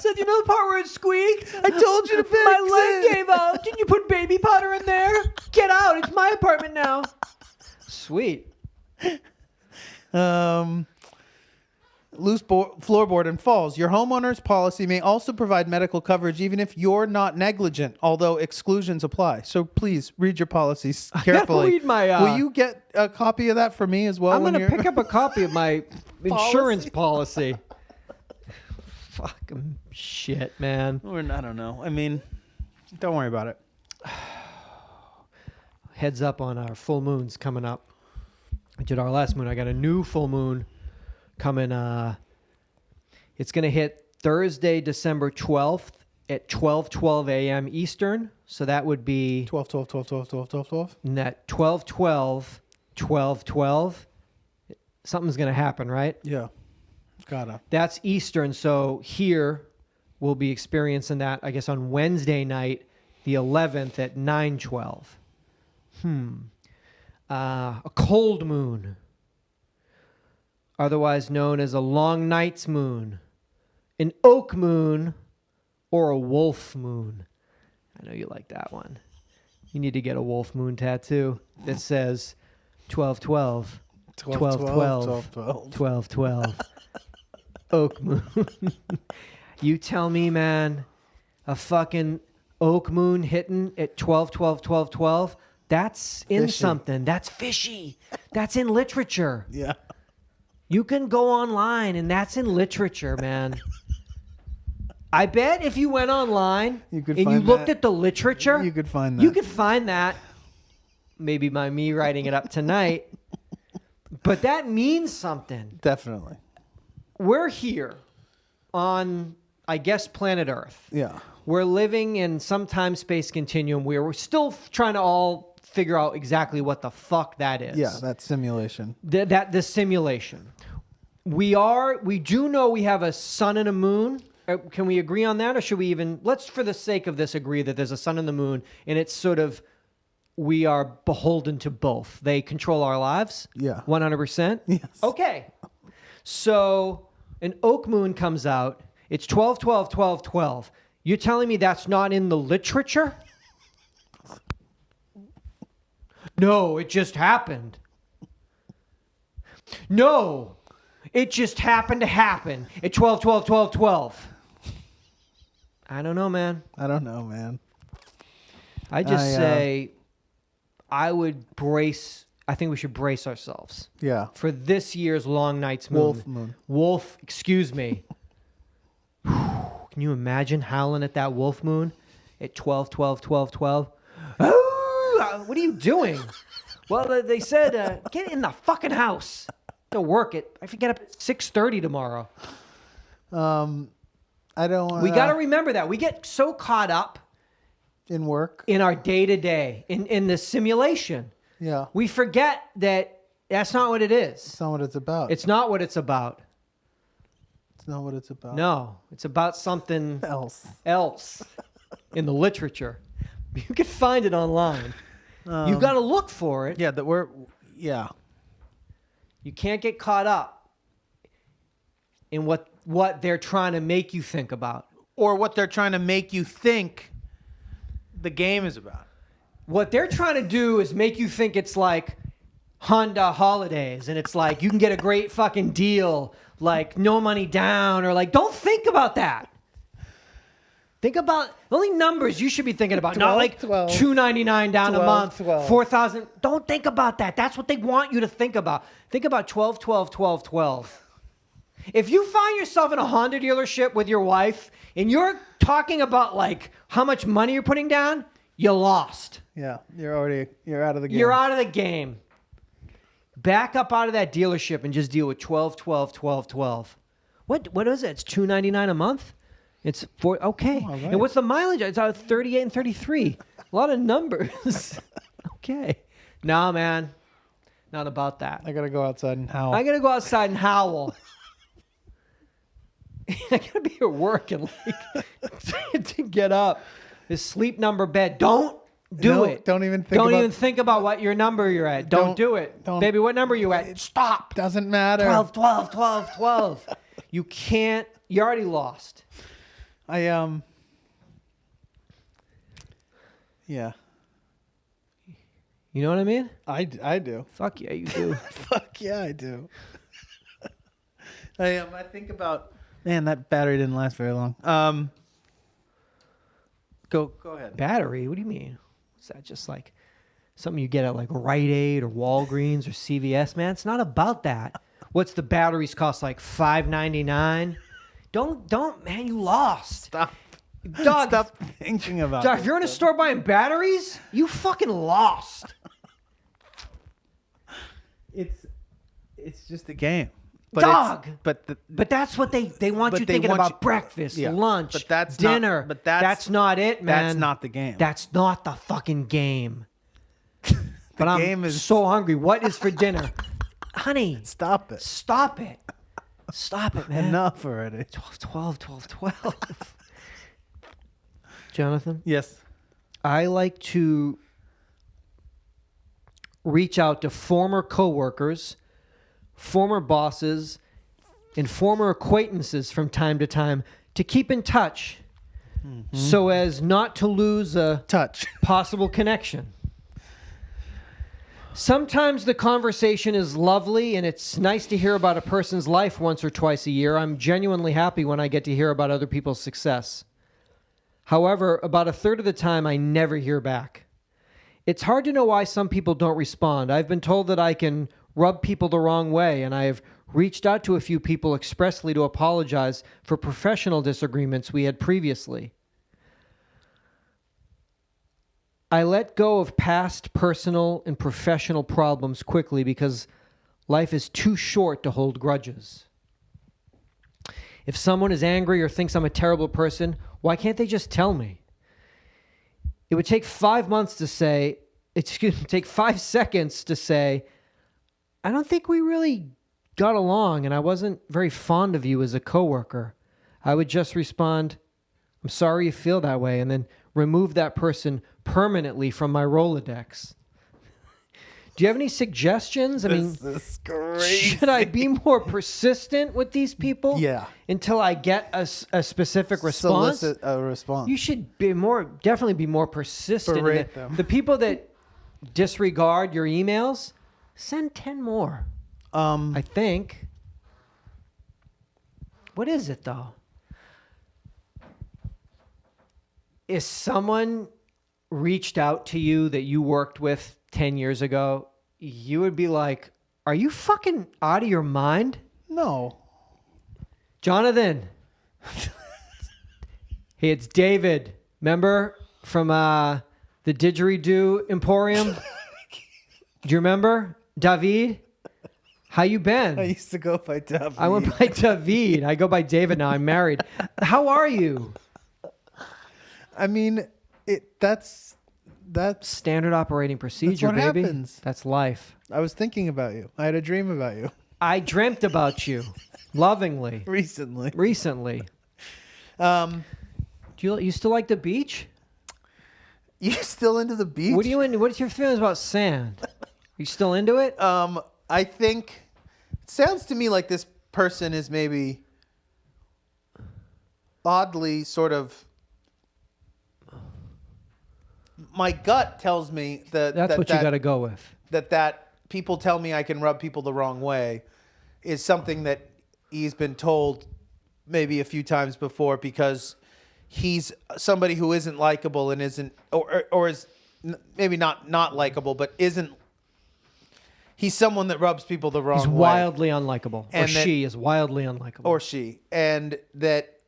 B: Seth, you know the part where it squeaked?
A: I told you to fix
B: My leg
A: it.
B: gave out. Didn't you put baby powder in there? Get out. It's my apartment now. Sweet.
A: Loose floorboard and falls. Your homeowner's policy may also provide medical coverage even if you're not negligent, although exclusions apply. So please read your policies carefully.
B: Read my,
A: Will you get a copy of that for me as well?
B: I'm going to pick up a copy of my insurance policy. Fucking shit, man.
A: I don't know. I mean, don't worry about it.
B: Heads up on our full moons coming up. We did our last moon. I got a new full moon coming. It's going to hit Thursday, December 12th at 12:12 a.m. Eastern. So that would be
A: 12.
B: Net 12:12. Something's going to happen, right?
A: Yeah. Gotta.
B: That's Eastern. So here we'll be experiencing that, I guess, on Wednesday night, the 11th at 9:12. A cold moon, otherwise known as a long night's moon, an oak moon, or a wolf moon. I know you like that one. You need to get a wolf moon tattoo that says 12:12, 12:12, 12:12, oak moon. You tell me, man, a fucking oak moon hitting at 12:12, that's in
A: Fishy.
B: something. That's fishy. That's in literature.
A: Yeah.
B: You can go online, and that's in literature, man. I bet if you went online and you looked at the literature,
A: you could find that.
B: You could find that. Maybe by me writing it up tonight. But that means something.
A: Definitely.
B: We're here on, I guess, planet Earth.
A: Yeah.
B: We're living in some time-space continuum where we're still trying to all figure out exactly what the fuck that is.
A: Yeah, that simulation.
B: The simulation. We do know we have a sun and a moon. Can we agree on that, or should we even, let's for the sake of this agree that there's a sun and the moon, and it's sort of, we are beholden to both. They control our lives?
A: Yeah.
B: 100%?
A: Yes.
B: Okay. So an oak moon comes out. It's 12:12. You're telling me that's not in the literature? No, it just happened. No, it just happened to happen at 12:12. I don't know, man.
A: I don't know, man.
B: I say I think we should brace ourselves.
A: Yeah.
B: For this year's long night's moon. Wolf, excuse me. Can you imagine howling at that wolf moon at 12:12? Oh, what are you doing? Well, they said, get in the fucking house. to work at. I have to get up at 6:30 tomorrow.
A: I don't.
B: We got to remember that we get so caught up
A: in work,
B: in our day to day, in the simulation.
A: Yeah.
B: We forget that that's not what it is.
A: It's not what it's about.
B: It's not what it's about.
A: It's not what it's about.
B: No, it's about something
A: Else
B: in the literature. You can find it online. You've got to look for it.
A: Yeah, yeah.
B: You can't get caught up in what they're trying to make you think about.
A: Or what they're trying to make you think the game is about.
B: What they're trying to do is make you think it's like Honda holidays, and it's like you can get a great fucking deal, like no money down, or like don't think about that. Think about the only numbers you should be thinking about,
A: 12,
B: not like $299 down
A: 12,
B: a month,
A: 12.
B: 4,000. Don't think about that. That's what they want you to think about. Think about 12, 12, 12, 12. If you find yourself in a Honda dealership with your wife and you're talking about like how much money you're putting down, you lost.
A: Yeah, you're out of the game.
B: You're out of the game. Back up out of that dealership and just deal with 12, 12, 12, 12. What is it? It's $299 a month? It's okay.
A: Oh, right.
B: And what's the mileage? It's out of 38 and 33. A lot of numbers. Okay. Nah, man. Not about that.
A: I gotta go outside and howl.
B: I gotta go outside and howl. I gotta be at work and like to get up. This sleep number bed. Don't do it.
A: Don't even think
B: Don't
A: about
B: even think about what your number you're at. Don't do it. Baby, what number are you at? Stop.
A: Doesn't matter.
B: 12, 12, 12, 12. You can't. You're already lost.
A: Yeah.
B: You know what I mean?
A: I do.
B: Fuck yeah, you do.
A: Fuck yeah, I do. I think about, man, that battery didn't last very long. Go ahead.
B: Battery? What do you mean? Is that just like something you get at like Rite Aid or Walgreens or CVS? Man, it's not about that. What's the batteries cost? Like $5.99? Don't, man, you lost.
A: Stop.
B: Dog,
A: Stop thinking about
B: Dog,
A: it.
B: if you're in a store buying batteries, you fucking lost.
A: It's just a game.
B: Dog.
A: But
B: that's what they want you thinking about breakfast, lunch,
A: but that's
B: dinner.
A: Not, but
B: that's not it, man.
A: That's not the game.
B: That's not the fucking game. But
A: game
B: I'm
A: is
B: so hungry. What is for dinner? Honey.
A: Stop it.
B: Stop it. Stop it, man.
A: Enough already.
B: 12, 12, 12, 12. Jonathan?
A: Yes.
B: I like to reach out to former coworkers, former bosses, and former acquaintances from time to time to keep in touch so as not to lose a possible connection. Sometimes the conversation is lovely and it's nice to hear about a person's life once or twice a year. I'm genuinely happy when I get to hear about other people's success. However, about a third of the time, I never hear back. It's hard to know why some people don't respond. I've been told that I can rub people the wrong way, and I have reached out to a few people expressly to apologize for professional disagreements we had previously. I let go of past personal and professional problems quickly because life is too short to hold grudges. If someone is angry or thinks I'm a terrible person, why can't they just tell me? It would take 5 months to say, take 5 seconds to say, I don't think we really got along and I wasn't very fond of you as a coworker. I would just respond, I'm sorry you feel that way, and then remove that person permanently from my Rolodex. Do you have any suggestions? I mean,
A: this is crazy.
B: should I be more persistent with these people?
A: Yeah.
B: Until I get a specific response?
A: Solicit a response.
B: You should definitely be more persistent.
A: Berate them.
B: The people that disregard your emails, send 10 more. I think. What is it though? If someone reached out to you that you worked with 10 years ago, you would be like, are you fucking out of your mind?
A: No.
B: Jonathan. Hey, it's David. Remember from the Didgeridoo Emporium? Do you remember? David? How you been?
A: I used to go by David.
B: I went by David. I go by David now. I'm married. How are you?
A: I mean, that's
B: standard operating procedure,
A: what
B: baby.
A: happens.
B: That's life.
A: I was thinking about you. I had a dream about you.
B: I dreamt about you, lovingly.
A: Recently.
B: Do you still like the beach?
A: You still into the beach?
B: What are you into? What's your feelings about sand? Are you still into it?
A: I think it sounds to me like this person is maybe oddly sort of. My gut tells me
B: that's what you got to go with.
A: That people tell me I can rub people the wrong way is something that he's been told maybe a few times before, because he's somebody who isn't likable and isn't or is maybe not likable, but isn't. He's someone that rubs people the wrong way. He's
B: wildly unlikable. And she is wildly unlikable.
A: Or she. And that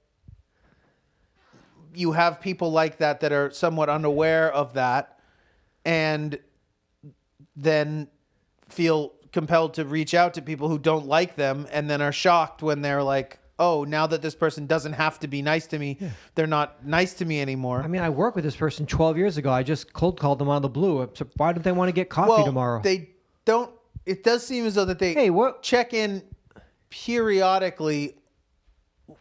A: you have people like that are somewhat unaware of that and then feel compelled to reach out to people who don't like them and then are shocked when they're like, oh, now that this person doesn't have to be nice to me, they're not nice to me anymore.
B: I mean, I worked with this person 12 years ago. I just cold called them out of the blue. So why don't they want to get coffee tomorrow?
A: They don't. It does seem as though that they check in periodically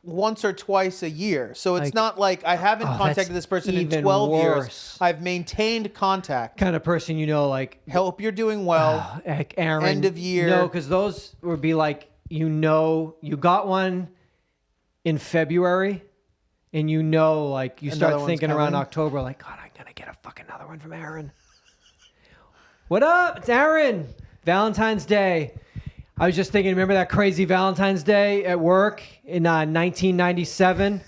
A: once or twice a year. So it's not like I haven't contacted this person in 12 years. I've maintained contact.
B: Kind of person, like...
A: Hope you're doing well.
B: Aaron.
A: End of year.
B: No, because those would be like, you got one in February, and you start thinking around October, like, God, I'm going to get a fucking another one from Aaron. What up? It's Aaron. Valentine's Day. I was just thinking, remember that crazy Valentine's Day at work in 1997?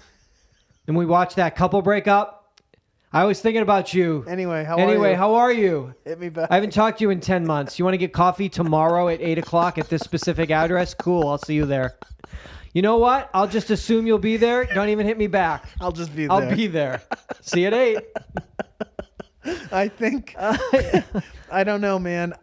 B: And we watched that couple break up? I was thinking about you.
A: Anyway, how are you? Hit me back.
B: I haven't talked to you in 10 months. You want to get coffee tomorrow at 8 o'clock at this specific address? Cool, I'll see you there. You know what? I'll just assume you'll be there. Don't even hit me back.
A: I'll just be there.
B: I'll be there. See you at 8.
A: I think... I don't know, man.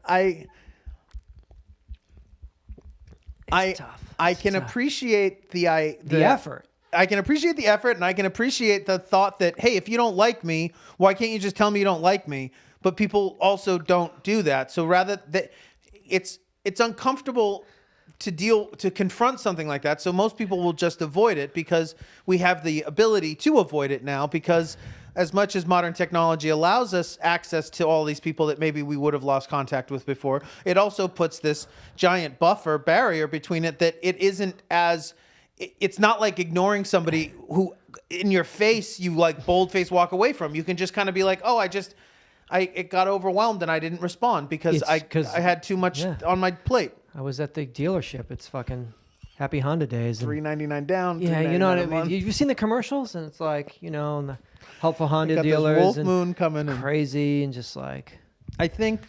B: It's tough.
A: I can appreciate the
B: effort.
A: I can appreciate the effort, and I can appreciate the thought that, hey, if you don't like me, why can't you just tell me you don't like me? But people also don't do that. So rather that it's uncomfortable to confront something like that. So most people will just avoid it because we have the ability to avoid it now, because as much as modern technology allows us access to all these people that maybe we would have lost contact with before, it also puts this giant barrier between it that it isn't as... It's not like ignoring somebody who in your face you bold-faced walk away from. You can just kind of be like, oh, it got overwhelmed and I didn't respond because I had too much on my plate.
B: I was at the dealership. It's fucking happy Honda days.
A: $399 down.
B: Yeah, you know what I mean? You've seen the commercials, and it's like, and the helpful Honda dealers.
A: Wolf Moon coming
B: crazy and just like...
A: I think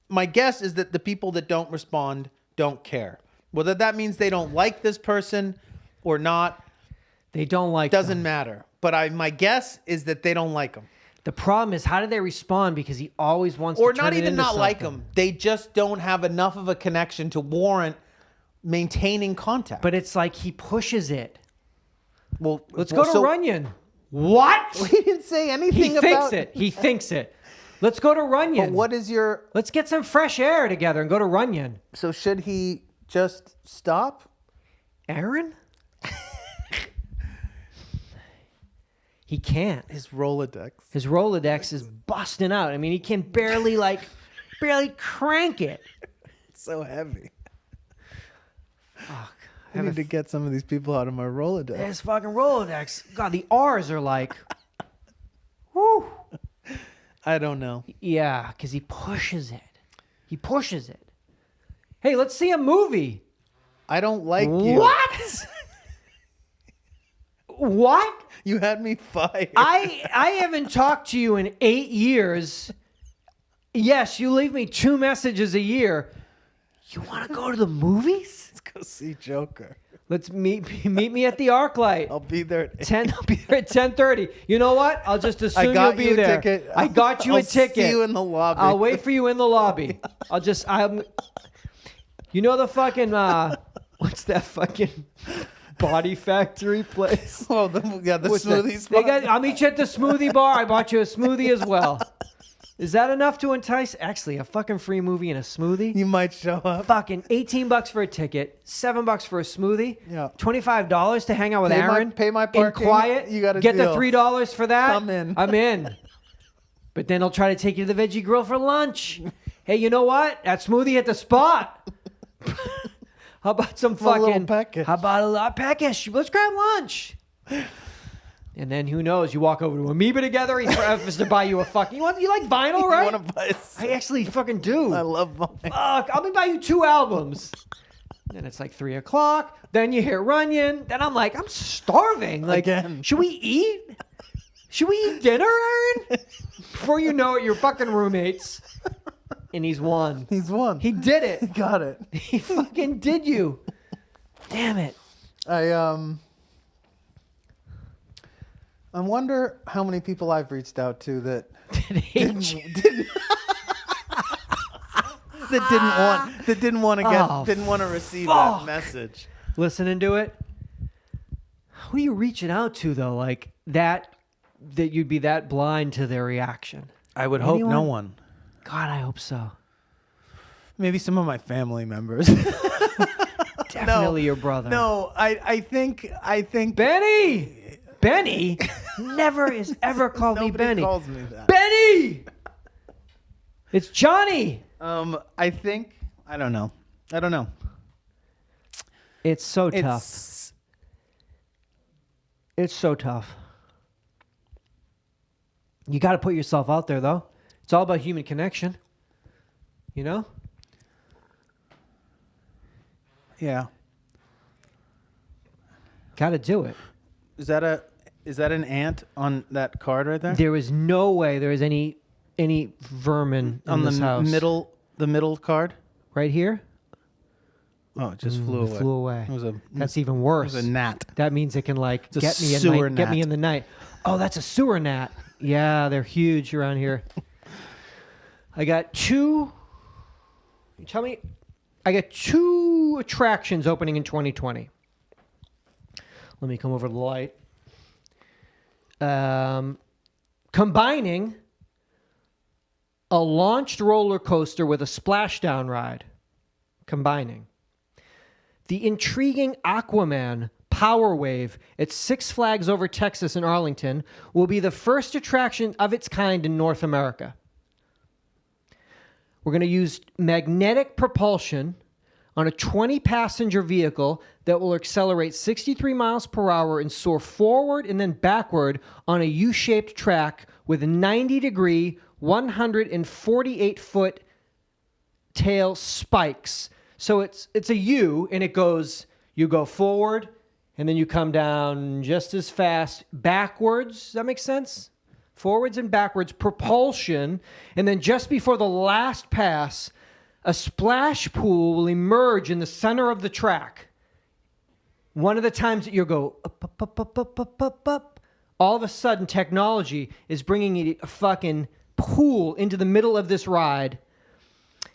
A: my guess is that the people that don't respond don't care. Whether that means they don't like this person or not,
B: they don't like
A: doesn't matter. But my guess is that they don't like him.
B: The problem is, how do they respond? Because he always wants to turn it into something. Or not even not like him.
A: They just don't have enough of a connection to warrant maintaining contact.
B: But it's like he pushes it.
A: Well,
B: let's go to Runyon. What?
A: He didn't say anything about
B: it. He thinks it. Let's go to Runyon.
A: But what is your...
B: Let's get some fresh air together and go to Runyon.
A: So should he just stop?
B: Aaron? He can't.
A: His
B: Rolodex is busting out. I mean, he can barely crank it.
A: It's so heavy.
B: Fuck.
A: I need to get some of these people out of my Rolodex.
B: This fucking Rolodex. God, the R's are like, whoo.
A: I don't know.
B: Yeah, because he pushes it. Hey, let's see a movie.
A: I don't like you.
B: What? What?
A: You had me fired.
B: I haven't talked to you in 8 years. Yes, you leave me 2 messages a year. You want to go to the movies?
A: Let's go see Joker.
B: Let's meet me at the ArcLight.
A: I'll be there at
B: 10. I'll be there at 10:30. You know what? I'll just assume you'll be there. I got you a ticket.
A: I'll see you in the lobby.
B: I'll wait for you in the lobby. You know the fucking what's that fucking Body Factory place?
A: Oh, the
B: What's
A: smoothie
B: that?
A: spot.
B: I'll meet you at the smoothie bar. I bought you a smoothie as well. Is that enough to entice? Actually, a fucking free movie and a smoothie?
A: You might show up.
B: Fucking $18 for a ticket, $7 for a smoothie,
A: Yeah.
B: $25 to hang out with Aaron.
A: Pay my
B: in
A: parking.
B: quiet.
A: You got a
B: get
A: deal.
B: the $3 for that.
A: I'm in.
B: I'm in. But then he'll try to take you to the Veggie Grill for lunch. Hey, you know what? That smoothie at the spot. How about some
A: A little
B: fucking
A: package.
B: How about a little package? Let's grab lunch. And then who knows? You walk over to Amoeba together. He offers to buy you a fucking. You like vinyl, right?
A: You want to buy?
B: I actually fucking do.
A: I love vinyl.
B: Fuck, I'll buy you 2 albums. Then it's like 3 o'clock. Then you hear Runyon. Then I'm like, I'm starving. Like,
A: Again.
B: should we eat? Should we eat dinner, Aaron? Before you know it, you're fucking roommates. And he's won.
A: He's won.
B: He did it.
A: He got it.
B: He fucking did you. Damn it.
A: I wonder how many people I've reached out to that
B: Didn't
A: didn't want to
B: Oh,
A: didn't want to receive
B: fuck.
A: that message.
B: listening to it. Who are you reaching out to though? Like that you'd be that blind to their reaction.
A: I would hope no
B: Anyone?
A: one.
B: God, I hope so.
A: Maybe some of my family members.
B: Definitely your brother.
A: No, I think
B: Benny never has ever called me
A: nobody
B: Benny.
A: calls me that.
B: Benny! It's Johnny.
A: I think I don't know.
B: It's so tough.
A: It's
B: It's so tough. You got to put yourself out there, though. It's all about human connection. You know?
A: yeah.
B: Got to do it.
A: Is that an ant on that card right there?
B: There is no way there is any vermin
A: On
B: in
A: the
B: this house.
A: middle card?
B: Right here?
A: Oh, it just flew away.
B: Flew away.
A: It was a
B: That's even worse.
A: gnat.
B: That means it can like
A: a
B: get me
A: sewer
B: get me
A: gnat.
B: in the night. Oh, that's a sewer gnat. Yeah, they're huge around here. I got 2. You tell me. I got 2 attractions opening in 2020. Let me come over to the light. Combining a launched roller coaster with a splashdown ride. Combining. The intriguing Aquaman Power Wave at Six Flags Over Texas in Arlington will be the first attraction of its kind in North America. We're going to use magnetic propulsion on a 20-passenger vehicle that will accelerate 63 miles per hour and soar forward and then backward on a U-shaped track with 90-degree, 148-foot tail spikes. So it's a U, and it goes, you go forward, and then you come down just as fast backwards. Does that make sense? Forwards and backwards, propulsion, and then just before the last pass, a splash pool will emerge in the center of the track. One of the times that you'll go up, up, up, up, up, up, up, up, all of a sudden technology is bringing a fucking pool into the middle of this ride.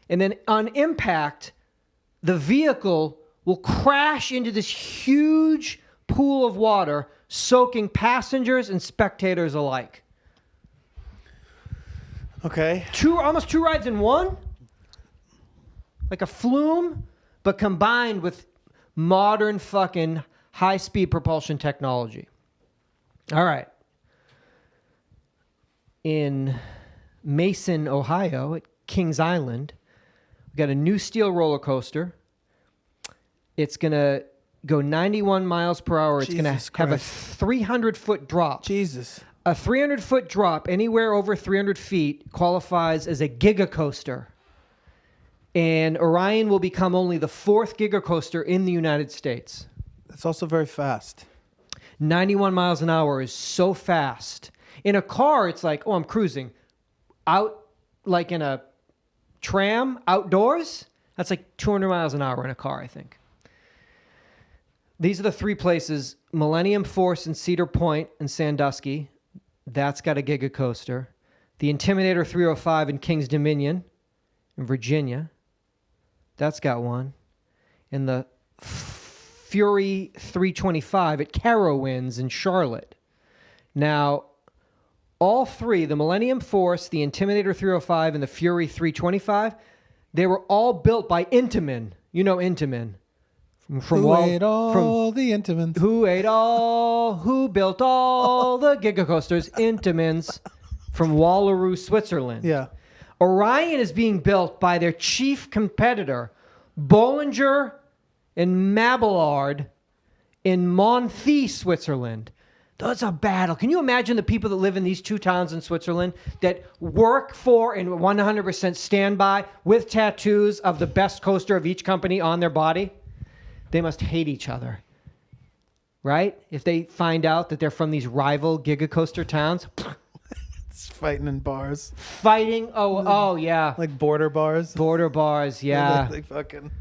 B: And then on impact, the vehicle will crash into this huge pool of water, soaking passengers and spectators alike.
A: Okay.
B: Almost 2 rides in one? Like a flume, but combined with modern fucking high-speed propulsion technology. All right. In Mason, Ohio, at Kings Island, we got a new steel roller coaster. It's going to go 91 miles per hour. It's going to have a 300-foot drop.
A: Jesus.
B: A 300-foot drop anywhere over 300 feet qualifies as a gigacoaster. And Orion will become only the 4th gigacoaster in the United States.
A: That's also very fast.
B: 91 miles an hour is so fast. In a car, it's like, oh, I'm cruising. Out, like in a tram, outdoors, that's like 200 miles an hour in a car, I think. These are the 3 places, Millennium Force in Cedar Point and Sandusky. That's got a gigacoaster. The Intimidator 305 in Kings Dominion in Virginia. That's got one. and the Fury 325 at Carowinds in Charlotte. Now, all three, the Millennium Force, the Intimidator 305, and the Fury 325, they were all built by Intamin. You know Intamin.
A: Who ate all the Intamins?
B: Who built all the Gigacoasters? Intamins from Wallaroo, Switzerland.
A: Yeah.
B: Orion is being built by their chief competitor, Bollinger and Mabillard in Monthie, Switzerland. That's a battle. Can you imagine the people that live in these two towns in Switzerland that work for and 100% stand by with tattoos of the best coaster of each company on their body? They must hate each other, right? If they find out that they're from these rival Gigacoaster towns.
A: It's fighting in bars.
B: Fighting? Oh, yeah.
A: Like border bars?
B: Border bars, yeah.
A: They fucking...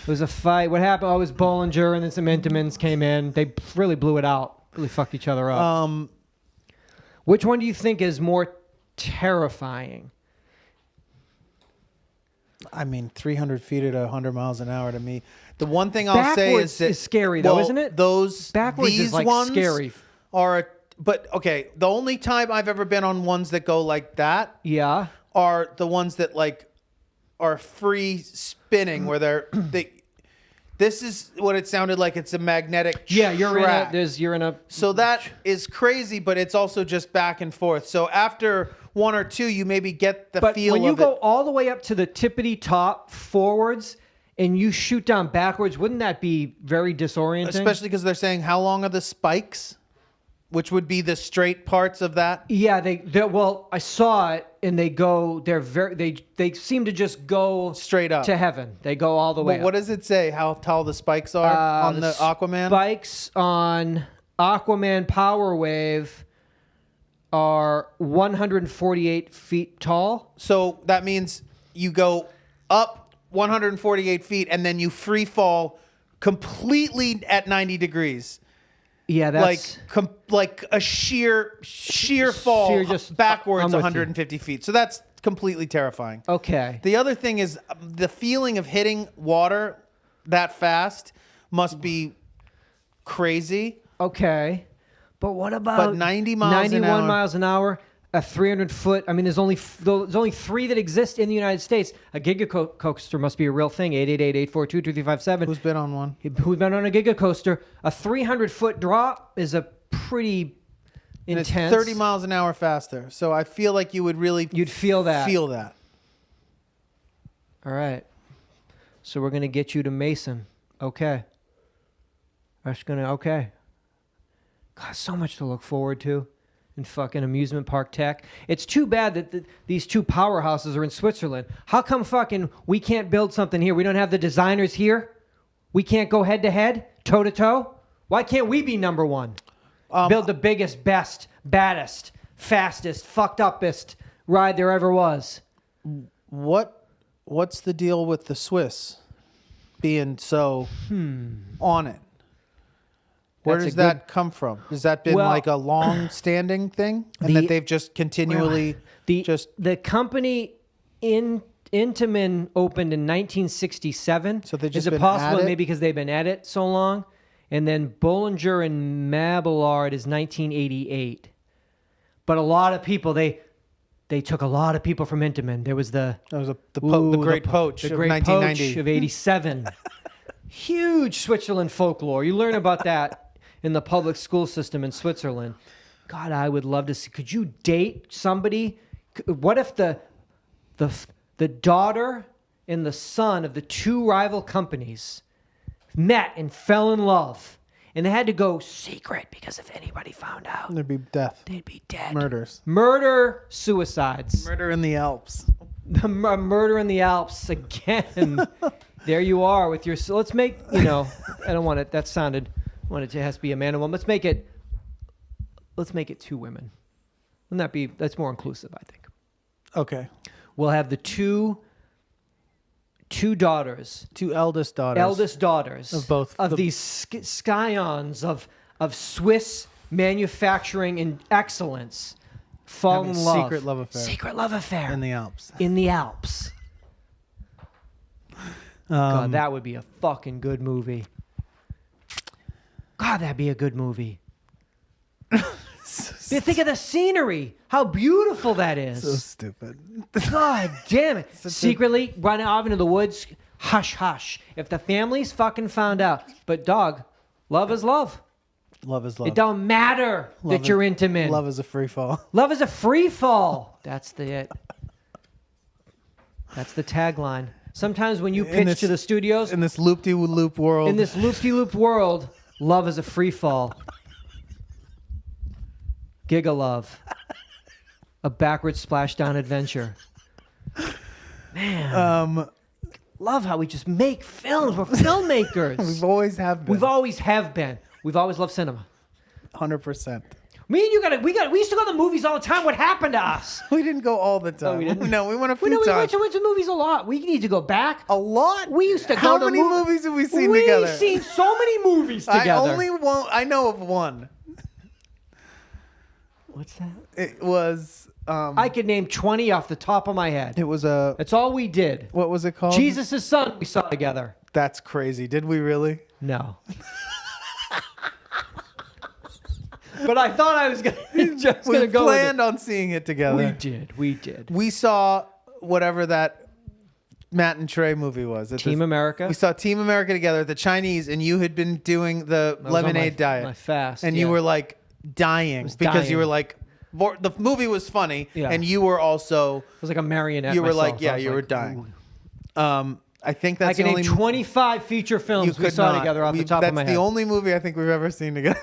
B: It was a fight. What happened? Oh, it was Bollinger, and then some Intamins came in. They really blew it out. Really fucked each other up. Which one do you think is more terrifying?
A: I mean, 300 feet at 100 miles an hour to me. The one thing I'll say is that...
B: is scary, though, isn't it? Backwards
A: these
B: is, like,
A: ones
B: scary.
A: But, okay, the only time I've ever been on ones that go like that are the ones that, like, are free spinning, where this is what it sounded like. It's a magnetic track.
B: You're in a...
A: So that is crazy, but it's also just back and forth. So after one or two, you maybe get the feel of it. But
B: when you go all the way up to the tippity top forwards and you shoot down backwards, wouldn't that be very disorienting?
A: Especially because they're saying, how long are the spikes? Which would be the straight parts of that?
B: Yeah, well, I saw it, and they seem to just go
A: straight up
B: to heaven. They go all the way up.
A: What does it say? How tall the spikes are on the Aquaman?
B: Spikes on Aquaman Power Wave are 148 feet tall.
A: So that means you go up 148 feet, and then you free fall completely at 90 degrees.
B: Yeah, that's
A: like a sheer fall
B: just
A: backwards 150 feet. So that's completely terrifying.
B: Okay.
A: The other thing is the feeling of hitting water that fast must be crazy.
B: Okay. But what about 91 miles an hour, a 300-foot? I mean, there's only three that exist in the United States. A Gigacoaster must be a real thing. 888-842-2357.
A: Who's been on one?
B: Who's been on a Gigacoaster? A 300-foot drop is a pretty intense.
A: And it's 30 miles an hour faster. So I feel like you'd
B: feel that. All right. So we're gonna get you to Mason. Okay. Okay. God, so much to look forward to in fucking amusement park tech. It's too bad that these two powerhouses are in Switzerland. How come fucking we can't build something here? We don't have the designers here? We can't go head to head, toe to toe? Why can't we be number one? Build the biggest, best, baddest, fastest, fucked upest ride there ever was.
A: What's the deal with the Swiss being so on it? Where does that come from? Has that been like a long-standing thing, and that they've just continually
B: the company Intamin opened in 1967?
A: So they just
B: is it possible maybe because they've been at it so long? And then Bollinger and Mabillard is 1988. But a lot of people they took a lot of people from Intamin. There was the
A: Great Poach of 1990
B: of 87. Huge Switzerland folklore. You learn about that in the public school system in Switzerland. God, I would love to see. Could you date somebody? What if the daughter and the son of the two rival companies met and fell in love, and they had to go secret because if anybody found out,
A: there'd be death.
B: They'd be dead. Suicides.
A: Murder in the Alps.
B: Murder in the Alps again. There you are with your. So let's make I don't want it. That sounded. It has to be a man and woman. Let's make it 2 women. Wouldn't that be? That's more inclusive, I think.
A: Okay.
B: We'll have the two daughters.
A: 2 eldest daughters.
B: Eldest daughters
A: of both
B: of these scions of Swiss manufacturing and excellence. Fall in love.
A: Secret love affair.
B: Secret love affair
A: in the Alps.
B: In the Alps. God, that would be a fucking good movie. God, that'd be a good movie. Think of the scenery. How beautiful that is.
A: So stupid.
B: God damn it. Secretly run off into the woods. Hush, hush. If the family's fucking found out. But dog, love is love.
A: Love is love.
B: It don't matter that you're intimate.
A: Love is a free fall.
B: Love is a free fall. That's the tagline. Sometimes when you pitch to the studios.
A: In this loop-de-loop world.
B: In this loop-de-loop world, love is a free fall. Giga love. A backward splashdown adventure. Man. Love how we just make films. We're filmmakers.
A: We've always have been.
B: We've always have been. We've always loved cinema.
A: 100%.
B: Me and you we used to go to the movies all the time. What happened to us?
A: We didn't go all the time.
B: Oh, we didn't?
A: No, we went a few times.
B: We went to movies a lot. We need to go back.
A: A lot?
B: We used to go
A: How
B: to
A: many movies have we seen together?
B: We've seen so many movies together.
A: I know of one.
B: What's that?
A: It was
B: I could name 20 off the top of my head.
A: It was
B: That's all we did.
A: What was it called?
B: Jesus' Son we saw together.
A: That's crazy. Did we really?
B: No. But I thought I was just going to go with it.
A: We planned on seeing it together.
B: We did.
A: We saw whatever that Matt and Trey movie was.
B: Team America.
A: We saw Team America together, the Chinese, and you had been doing the lemonade diet.
B: My fast.
A: And you were like dying because you were like, the movie was funny, and you were also.
B: It was like a marionette.
A: You were
B: myself.
A: like, you were dying. I think that's
B: I can name 25 feature films we saw together off the top of my head.
A: That's the only movie I think we've ever seen together.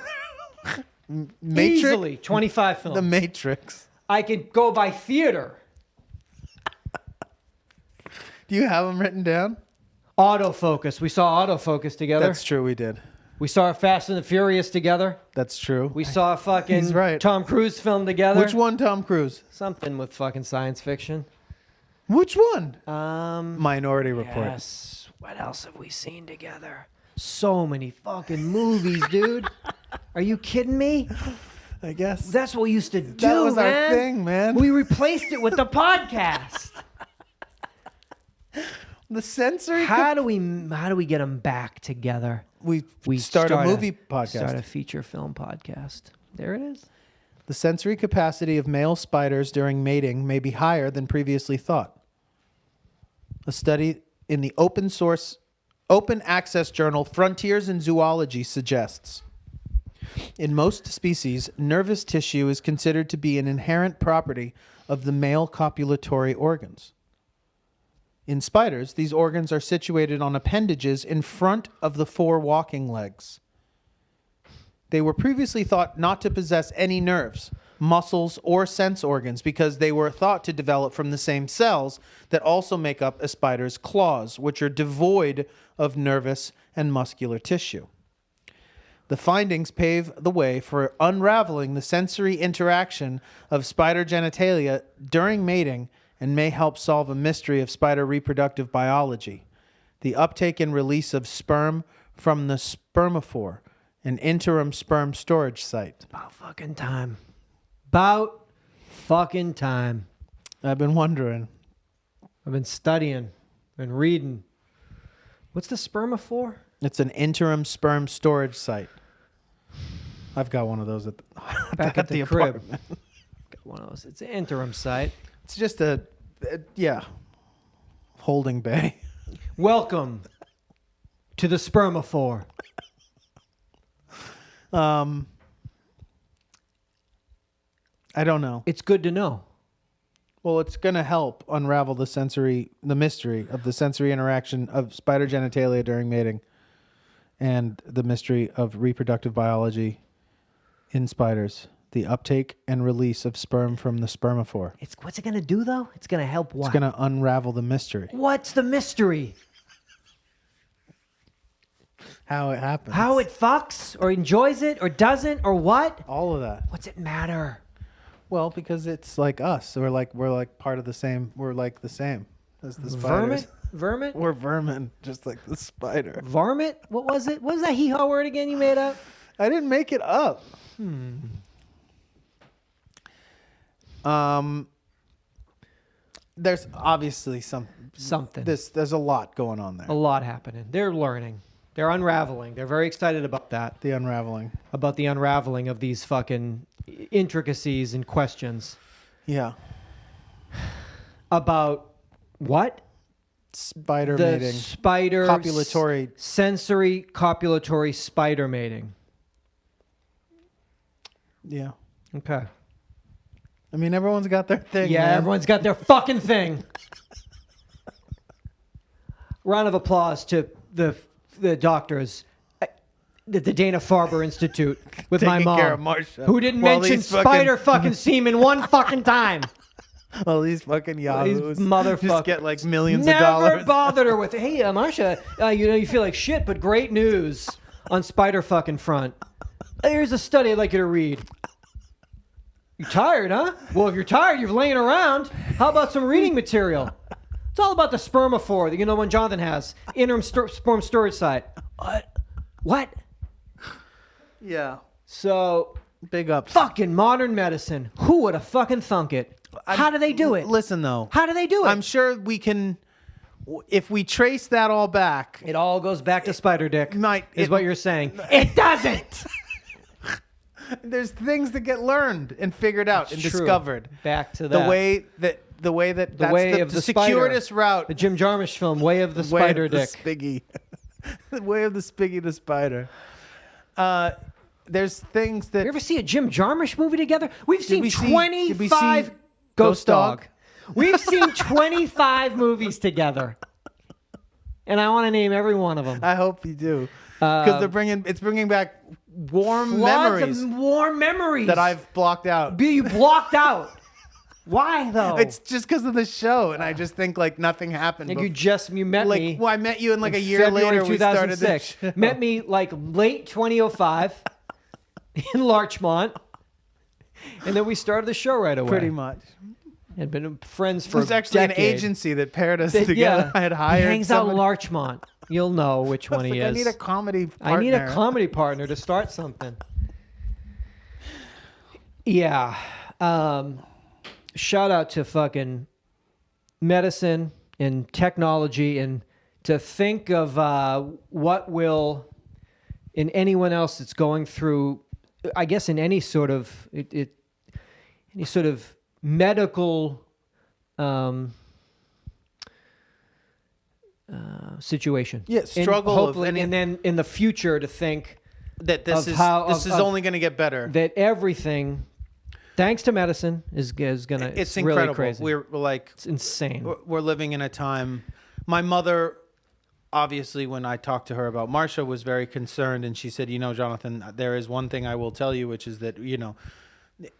B: Matrix? Easily 25 films.
A: The Matrix.
B: I could go by theater.
A: Do you have them written down?
B: Autofocus. We saw Autofocus together.
A: That's true, we did.
B: We saw Fast and the Furious together.
A: That's true.
B: We saw a fucking
A: He's right.
B: Tom Cruise film together.
A: Which one, Tom Cruise?
B: Something with fucking science fiction.
A: Which one?
B: Minority
A: Report.
B: Yes. What else have we seen together? So many fucking movies, dude. Are you kidding me?
A: I guess.
B: That's what we used to do,
A: That was
B: man.
A: our thing, man.
B: We replaced it with the podcast.
A: The sensory.
B: How do we get them back together?
A: We start a movie podcast.
B: Start a feature film podcast. There it is.
A: The sensory capacity of male spiders during mating may be higher than previously thought. A study in the open access journal Frontiers in Zoology suggests in most species, nervous tissue is considered to be an inherent property of the male copulatory organs. In spiders, these organs are situated on appendages in front of the four walking legs. They were previously thought not to possess any nerves, muscles, or sense organs because they were thought to develop from the same cells that also make up a spider's claws, which are devoid of nervous and muscular tissue. The findings pave the way for unraveling the sensory interaction of spider genitalia during mating and may help solve a mystery of spider reproductive biology. The uptake and release of sperm from the spermophore, an interim sperm storage site.
B: It's about fucking time. About fucking time.
A: I've been wondering.
B: I've been studying and reading. What's the spermophore?
A: It's an interim sperm storage site. I've got one of those
B: back at the crib.
A: apartment.
B: Got one of those. It's an interim site.
A: It's just a holding bay.
B: Welcome to the spermophore.
A: I don't know.
B: It's good to know.
A: Well, it's going to help unravel the mystery of the sensory interaction of spider genitalia during mating and the mystery of reproductive biology in spiders, the uptake and release of sperm from the spermophore.
B: What's it going to do, though? It's going to help what?
A: It's going to unravel the mystery.
B: What's the mystery?
A: How it happens.
B: How it fucks or enjoys it or doesn't or what?
A: All of that.
B: What's it matter?
A: Well, because it's like us. We're like part of the same. We're like the same as the spiders.
B: Vermin?
A: We're vermin, just like the spider.
B: Varmint? What was it? What was that hee-haw word again you made up?
A: I didn't make it up. there's obviously
B: something.
A: There's a lot going on there.
B: A lot happening. They're learning. They're unraveling. They're very excited about that.
A: The unraveling.
B: About the unraveling of these fucking intricacies and questions.
A: Yeah.
B: About what?
A: Spider
B: the
A: mating.
B: Spider
A: copulatory.
B: Sensory copulatory spider mating.
A: Yeah.
B: Okay.
A: I mean, everyone's got their thing.
B: Yeah,
A: man.
B: everyone's got their fucking thing. Round of applause to the doctors at the Dana-Farber Institute with my
A: Taking
B: mom,
A: care of Marcia
B: who didn't
A: while
B: mention
A: these
B: spider fucking semen one fucking time.
A: All these fucking yahoos.
B: These motherfuckers
A: just get like millions
B: Never
A: of dollars.
B: Never bothered her with, hey, Marcia, you feel like shit, but great news on spider fucking front. Here's a study I'd like you to read. You're tired, huh? Well, if you're tired, you're laying around. How about some reading material? It's all about the spermophore that one Jonathan has. Interim sperm storage site. What?
A: Yeah.
B: So,
A: big ups.
B: Fucking modern medicine. Who would have fucking thunk it? How do they do it?
A: Listen, though.
B: How do they do it?
A: I'm sure we can, if we trace that all back.
B: It all goes back to spider dick,
A: is
B: what you're saying. It doesn't!
A: There's things that get learned and figured out and discovered.
B: Back to that.
A: The way that
B: the way of the
A: circuitous route.
B: The Jim Jarmusch film, Way of the Spider Dick.
A: Spiggy. The way of the Spiggy the Spider. There's things that...
B: You ever see a Jim Jarmusch movie together? We've seen 25...
A: Ghost Dog.
B: We've seen 25 movies together. And I want to name every one of them.
A: I hope you do. Because it's bringing back warm memories that I've blocked out.
B: You blocked out. Why though?
A: It's just because of the show, and I just think like nothing happened.
B: Like you met me.
A: Well, I met you, and like a year
B: February
A: later we started this show.
B: Met me like late 2005 in Larchmont, and then we started the show right away.
A: Pretty much.
B: Had been friends for.
A: It was actually an agency that paired us together.
B: Yeah,
A: I had hired.
B: He hangs out in Larchmont. You'll know which one he is.
A: I need a comedy partner.
B: I need a comedy partner to start something. Yeah. Shout out to fucking medicine and technology, and to think of what will, in anyone else that's going through, I guess in any sort of any sort of medical situation.
A: Yeah, struggle.
B: Hopefully, and then in the future to think
A: that this is only going to get better.
B: That everything, thanks to medicine, is gonna.
A: It's
B: really
A: incredible.
B: Crazy.
A: We're like,
B: it's insane.
A: We're living in a time. My mother, obviously, when I talked to her about Marcia, was very concerned, and she said, Jonathan, there is one thing I will tell you, which is that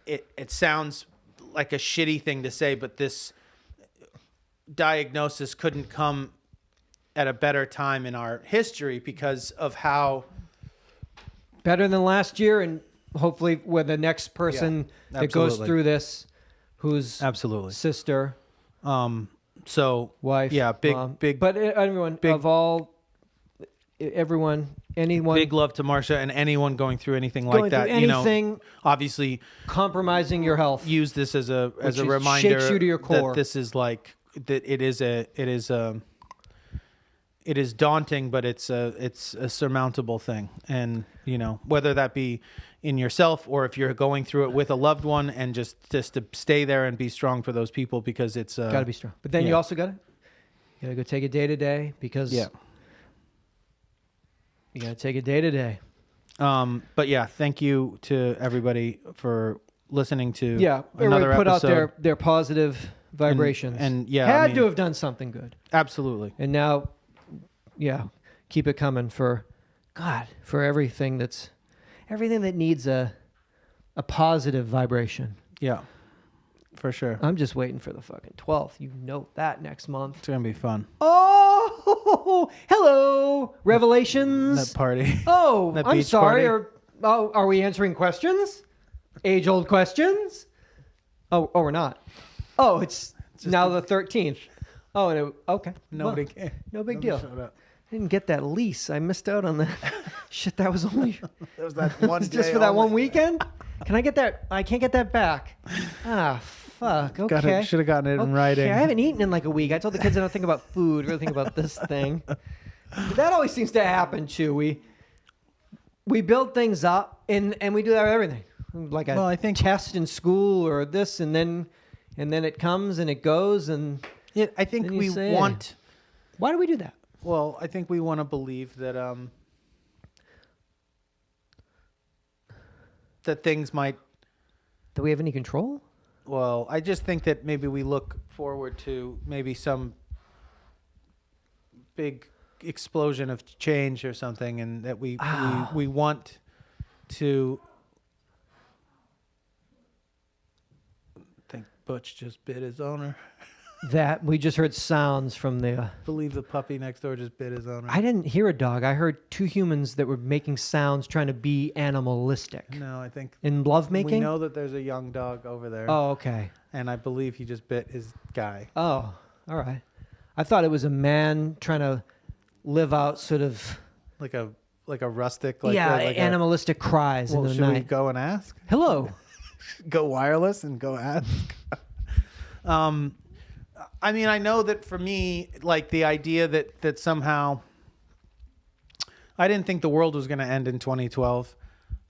A: it sounds like a shitty thing to say, but this diagnosis couldn't come at a better time in our history because of how
B: better than last year, and hopefully with the next person that goes through this, who's sister, wife,
A: big
B: mom.
A: Big,
B: but everyone anyone,
A: big love to Marcia and anyone going through anything like that.
B: Anything,
A: obviously
B: compromising your health.
A: Use this as a reminder
B: shakes you to your core.
A: that this is like that. It is daunting, but it's a surmountable thing. And, whether that be in yourself or if you're going through it with a loved one, and just to stay there and be strong for those people, because it's
B: got to be strong. But then you also got to go take it day to day, because you got to take it day to day.
A: But yeah, thank you to everybody for listening to
B: another
A: episode.
B: Put out their positive vibrations.
A: And
B: had to have done something good.
A: Absolutely.
B: And now, keep it coming for everything that needs a positive vibration.
A: Yeah, for sure.
B: I'm just waiting for the fucking 12th. You know that next month.
A: It's going to be fun.
B: Oh, hello, Revelations.
A: That party.
B: Oh,
A: that
B: I'm
A: beach
B: sorry.
A: Party.
B: Are we answering questions? Age-old questions? Oh, we're not. Oh, it's now the 13th. Oh, okay.
A: Nobody came.
B: No big deal. Showed up. I didn't get that lease. I missed out on that. Shit, that was only...
A: That was that one day
B: just for that one weekend? Can I get that? I can't get that back. Ah, fuck. Fuck. Okay.
A: Should have gotten it in
B: Okay,
A: writing.
B: I haven't eaten in like a week. I told the kids I don't think about food. Really think about this thing. But that always seems to happen too. We build things up and we do that with everything. Like a test in school or this, and then it comes and it goes, and
A: I think we
B: say,
A: want.
B: Why do we do that?
A: Well, I think we want to believe that that things might.
B: Do we have any control?
A: Well, I just think that maybe we look forward to maybe some big explosion of change or something, and that we want to. I think Butch just bit his owner.
B: That we just heard sounds from the.
A: I believe the puppy next door just bit his owner.
B: I didn't hear a dog. I heard two humans that were making sounds, trying to be animalistic.
A: No, I think
B: in love making.
A: We know that there's a young dog over there.
B: Oh, okay.
A: And I believe he just bit his guy.
B: Oh, all right. I thought it was a man trying to live out sort of
A: like a rustic,
B: animalistic cries in the
A: should
B: night.
A: We go and ask?
B: Hello.
A: Go wireless and go ask. I mean, I know that for me, like the idea that somehow I didn't think the world was going to end in 2012,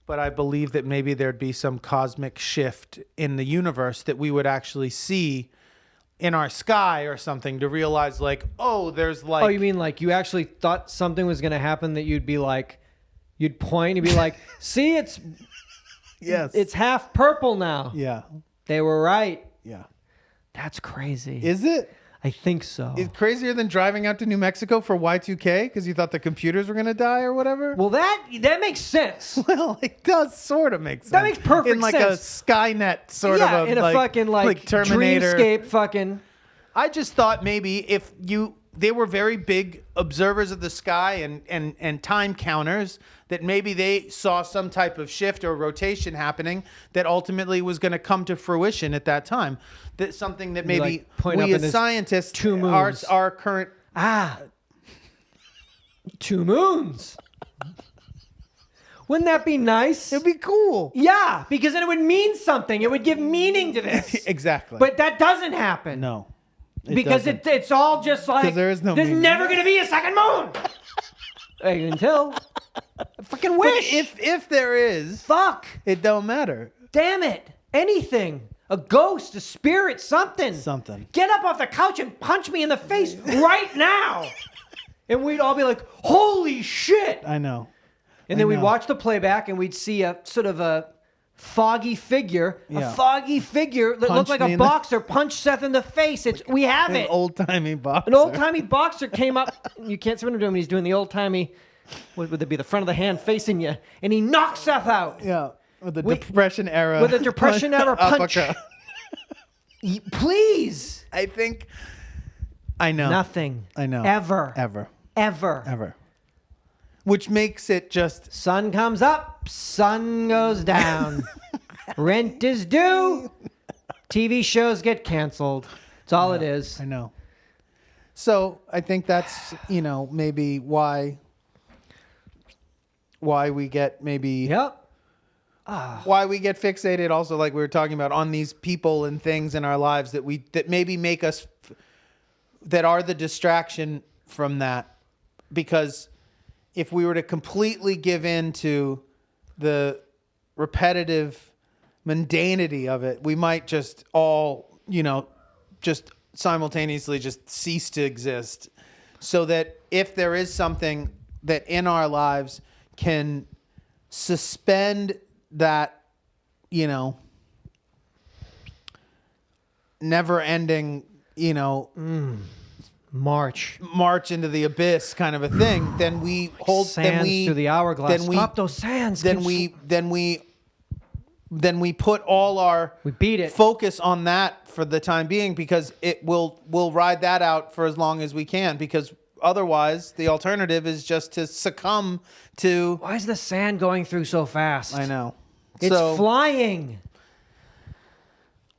A: but I believe that maybe there'd be some cosmic shift in the universe that we would actually see in our sky or something to realize like, oh, there's like.
B: Oh, you mean like you actually thought something was going to happen that you'd be like, you'd point and be like, see, it's half purple now.
A: Yeah.
B: They were right.
A: Yeah.
B: That's crazy.
A: Is it?
B: I think so.
A: It's crazier than driving out to New Mexico for Y2K because you thought the computers were going to die or whatever?
B: Well, that makes sense.
A: Well, it does sort of make sense.
B: That makes perfect sense.
A: In like a Skynet sort of a
B: in a fucking like
A: Terminator.
B: Dreamscape fucking.
A: I just thought maybe if they were very big observers of the sky and time counters, that maybe they saw some type of shift or rotation happening that ultimately was going to come to fruition at that time. That something that maybe we as scientists our current
B: 2 moons. Wouldn't that be nice?
A: It'd be cool.
B: Yeah, because then it would mean something. It would give meaning to this.
A: Exactly.
B: But that doesn't happen.
A: No.
B: Because it's all just like there's never going to be a second moon. Until I fucking wish.
A: But if there is,
B: fuck,
A: it don't matter.
B: Damn it. Anything. A ghost, a spirit, something.
A: Something.
B: Get up off the couch and punch me in the face right now. And we'd all be like, holy shit.
A: I know.
B: And then we'd watch the playback and we'd see a sort of a foggy figure.
A: Yeah.
B: A foggy figure that looked like a boxer punched Seth in the face. We have it.
A: An old-timey boxer.
B: An old-timey boxer came up. You can't see what I'm doing. He's doing the old-timey, what would it be, the front of the hand facing you. And he knocked Seth out.
A: Yeah. With a Depression era.
B: With a Depression era punch. Please.
A: I think. I know.
B: Nothing.
A: I know.
B: Ever.
A: Which makes it just.
B: Sun comes up, sun goes down. Rent is due. TV shows get canceled. That's all it is.
A: I know. So I think that's, maybe why we get maybe.
B: Yep.
A: Why we get fixated also, like we were talking about, on these people and things in our lives that maybe make us, that are the distraction from that. Because if we were to completely give in to the repetitive mundanity of it, we might just all, just simultaneously just cease to exist. So that if there is something that in our lives can suspend that, never ending, march into the abyss kind of a thing, then we hold
B: sands through the hourglass. Stop those sands.
A: Then we put all our focus on that for the time being, because we'll ride that out for as long as we can, because otherwise the alternative is just to succumb to.
B: Why is the sand going through so fast?
A: I know.
B: It's flying.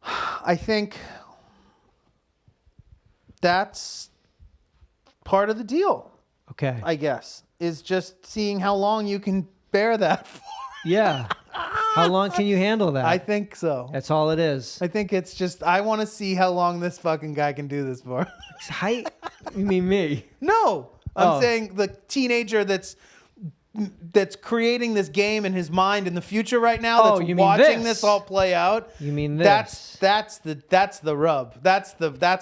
A: I think that's part of the deal.
B: Okay.
A: I guess is just seeing how long you can bear that for.
B: Yeah. How long can you handle that?
A: I think so.
B: That's all it is.
A: I think it's just, I want to see how long this fucking guy can do this for.
B: You mean me?
A: No, I'm saying the teenager that's creating this game in his mind in the future right now. That's watching this all play out.
B: You mean this?
A: That's the rub. That's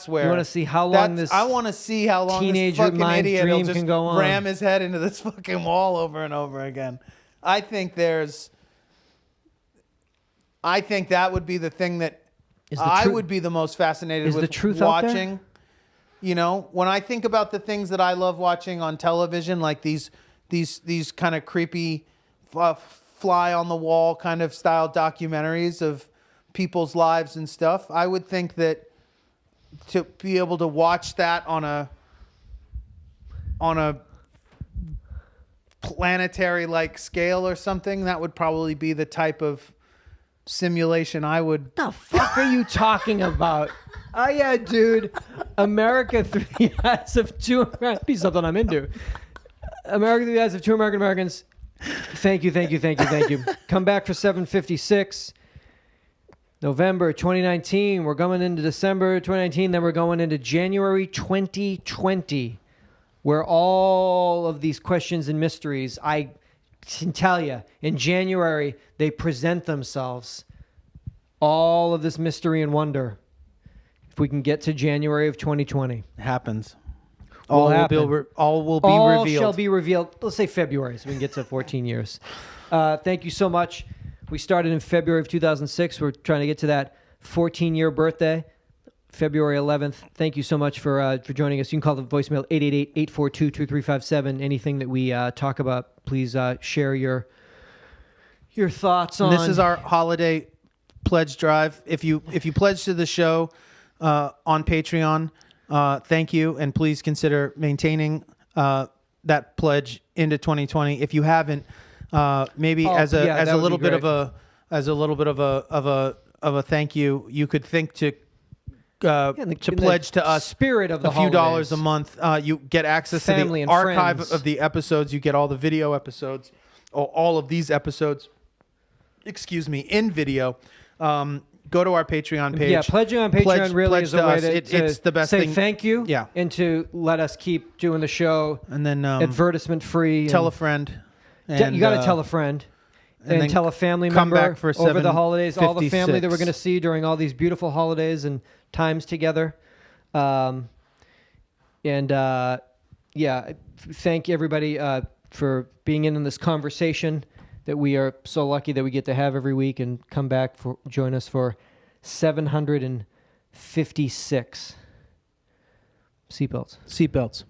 A: where
B: you want to see how long this.
A: I want to see how long this fucking idiot will just ram his head into this fucking wall over and over again. I think that would be the thing that I would be the most fascinated with
B: the truth
A: watching. You know, when I think about the things that I love watching on television, like these kind of creepy fly on the wall kind of style documentaries of people's lives and stuff, I would think that to be able to watch that on a planetary like scale or something, that would probably be the type of simulation I would.
B: What the fuck are you talking about? Oh yeah, dude. America through the eyes of two. Be something I'm into. America through the eyes of two Americans. Thank you. Come back for 756. November 2019. We're going into December 2019. Then we're going into January 2020, where all of these questions and mysteries, I can tell you, in January, they present themselves. All of this mystery and wonder. If we can get to January of 2020.
A: It happens. All will be revealed.
B: All shall be revealed. Let's say February, so we can get to 14 years. Thank you so much. We started in February of 2006. We're trying to get to that 14-year birthday, February 11th. Thank you so much for joining us. You can call the voicemail 888-842-2357. Anything that we talk about, please share your thoughts on.
A: And this is our holiday pledge drive. If you pledge to the show on Patreon, thank you, and please consider maintaining that pledge into 2020. If you haven't, maybe as a little bit of a thank you, you could think to pledge to us
B: spirit of the
A: a few dollars a month. You get access to the archive of the episodes. You get all the video episodes, or all of these episodes. In video. Go to our Patreon page.
B: Yeah, pledging on Patreon really is a way to
A: it's the best
B: say
A: thing.
B: Thank you.
A: Yeah.
B: And to let us keep doing the show.
A: And then
B: advertisement free.
A: Tell a friend. And,
B: you got to tell a friend. And tell a family member
A: back for
B: over the holidays. All the
A: 756.
B: family that we're going to see during all these beautiful holidays and times together. Thank everybody for being in this conversation that we are so lucky that we get to have every week, and come back join us for 756. Seatbelts.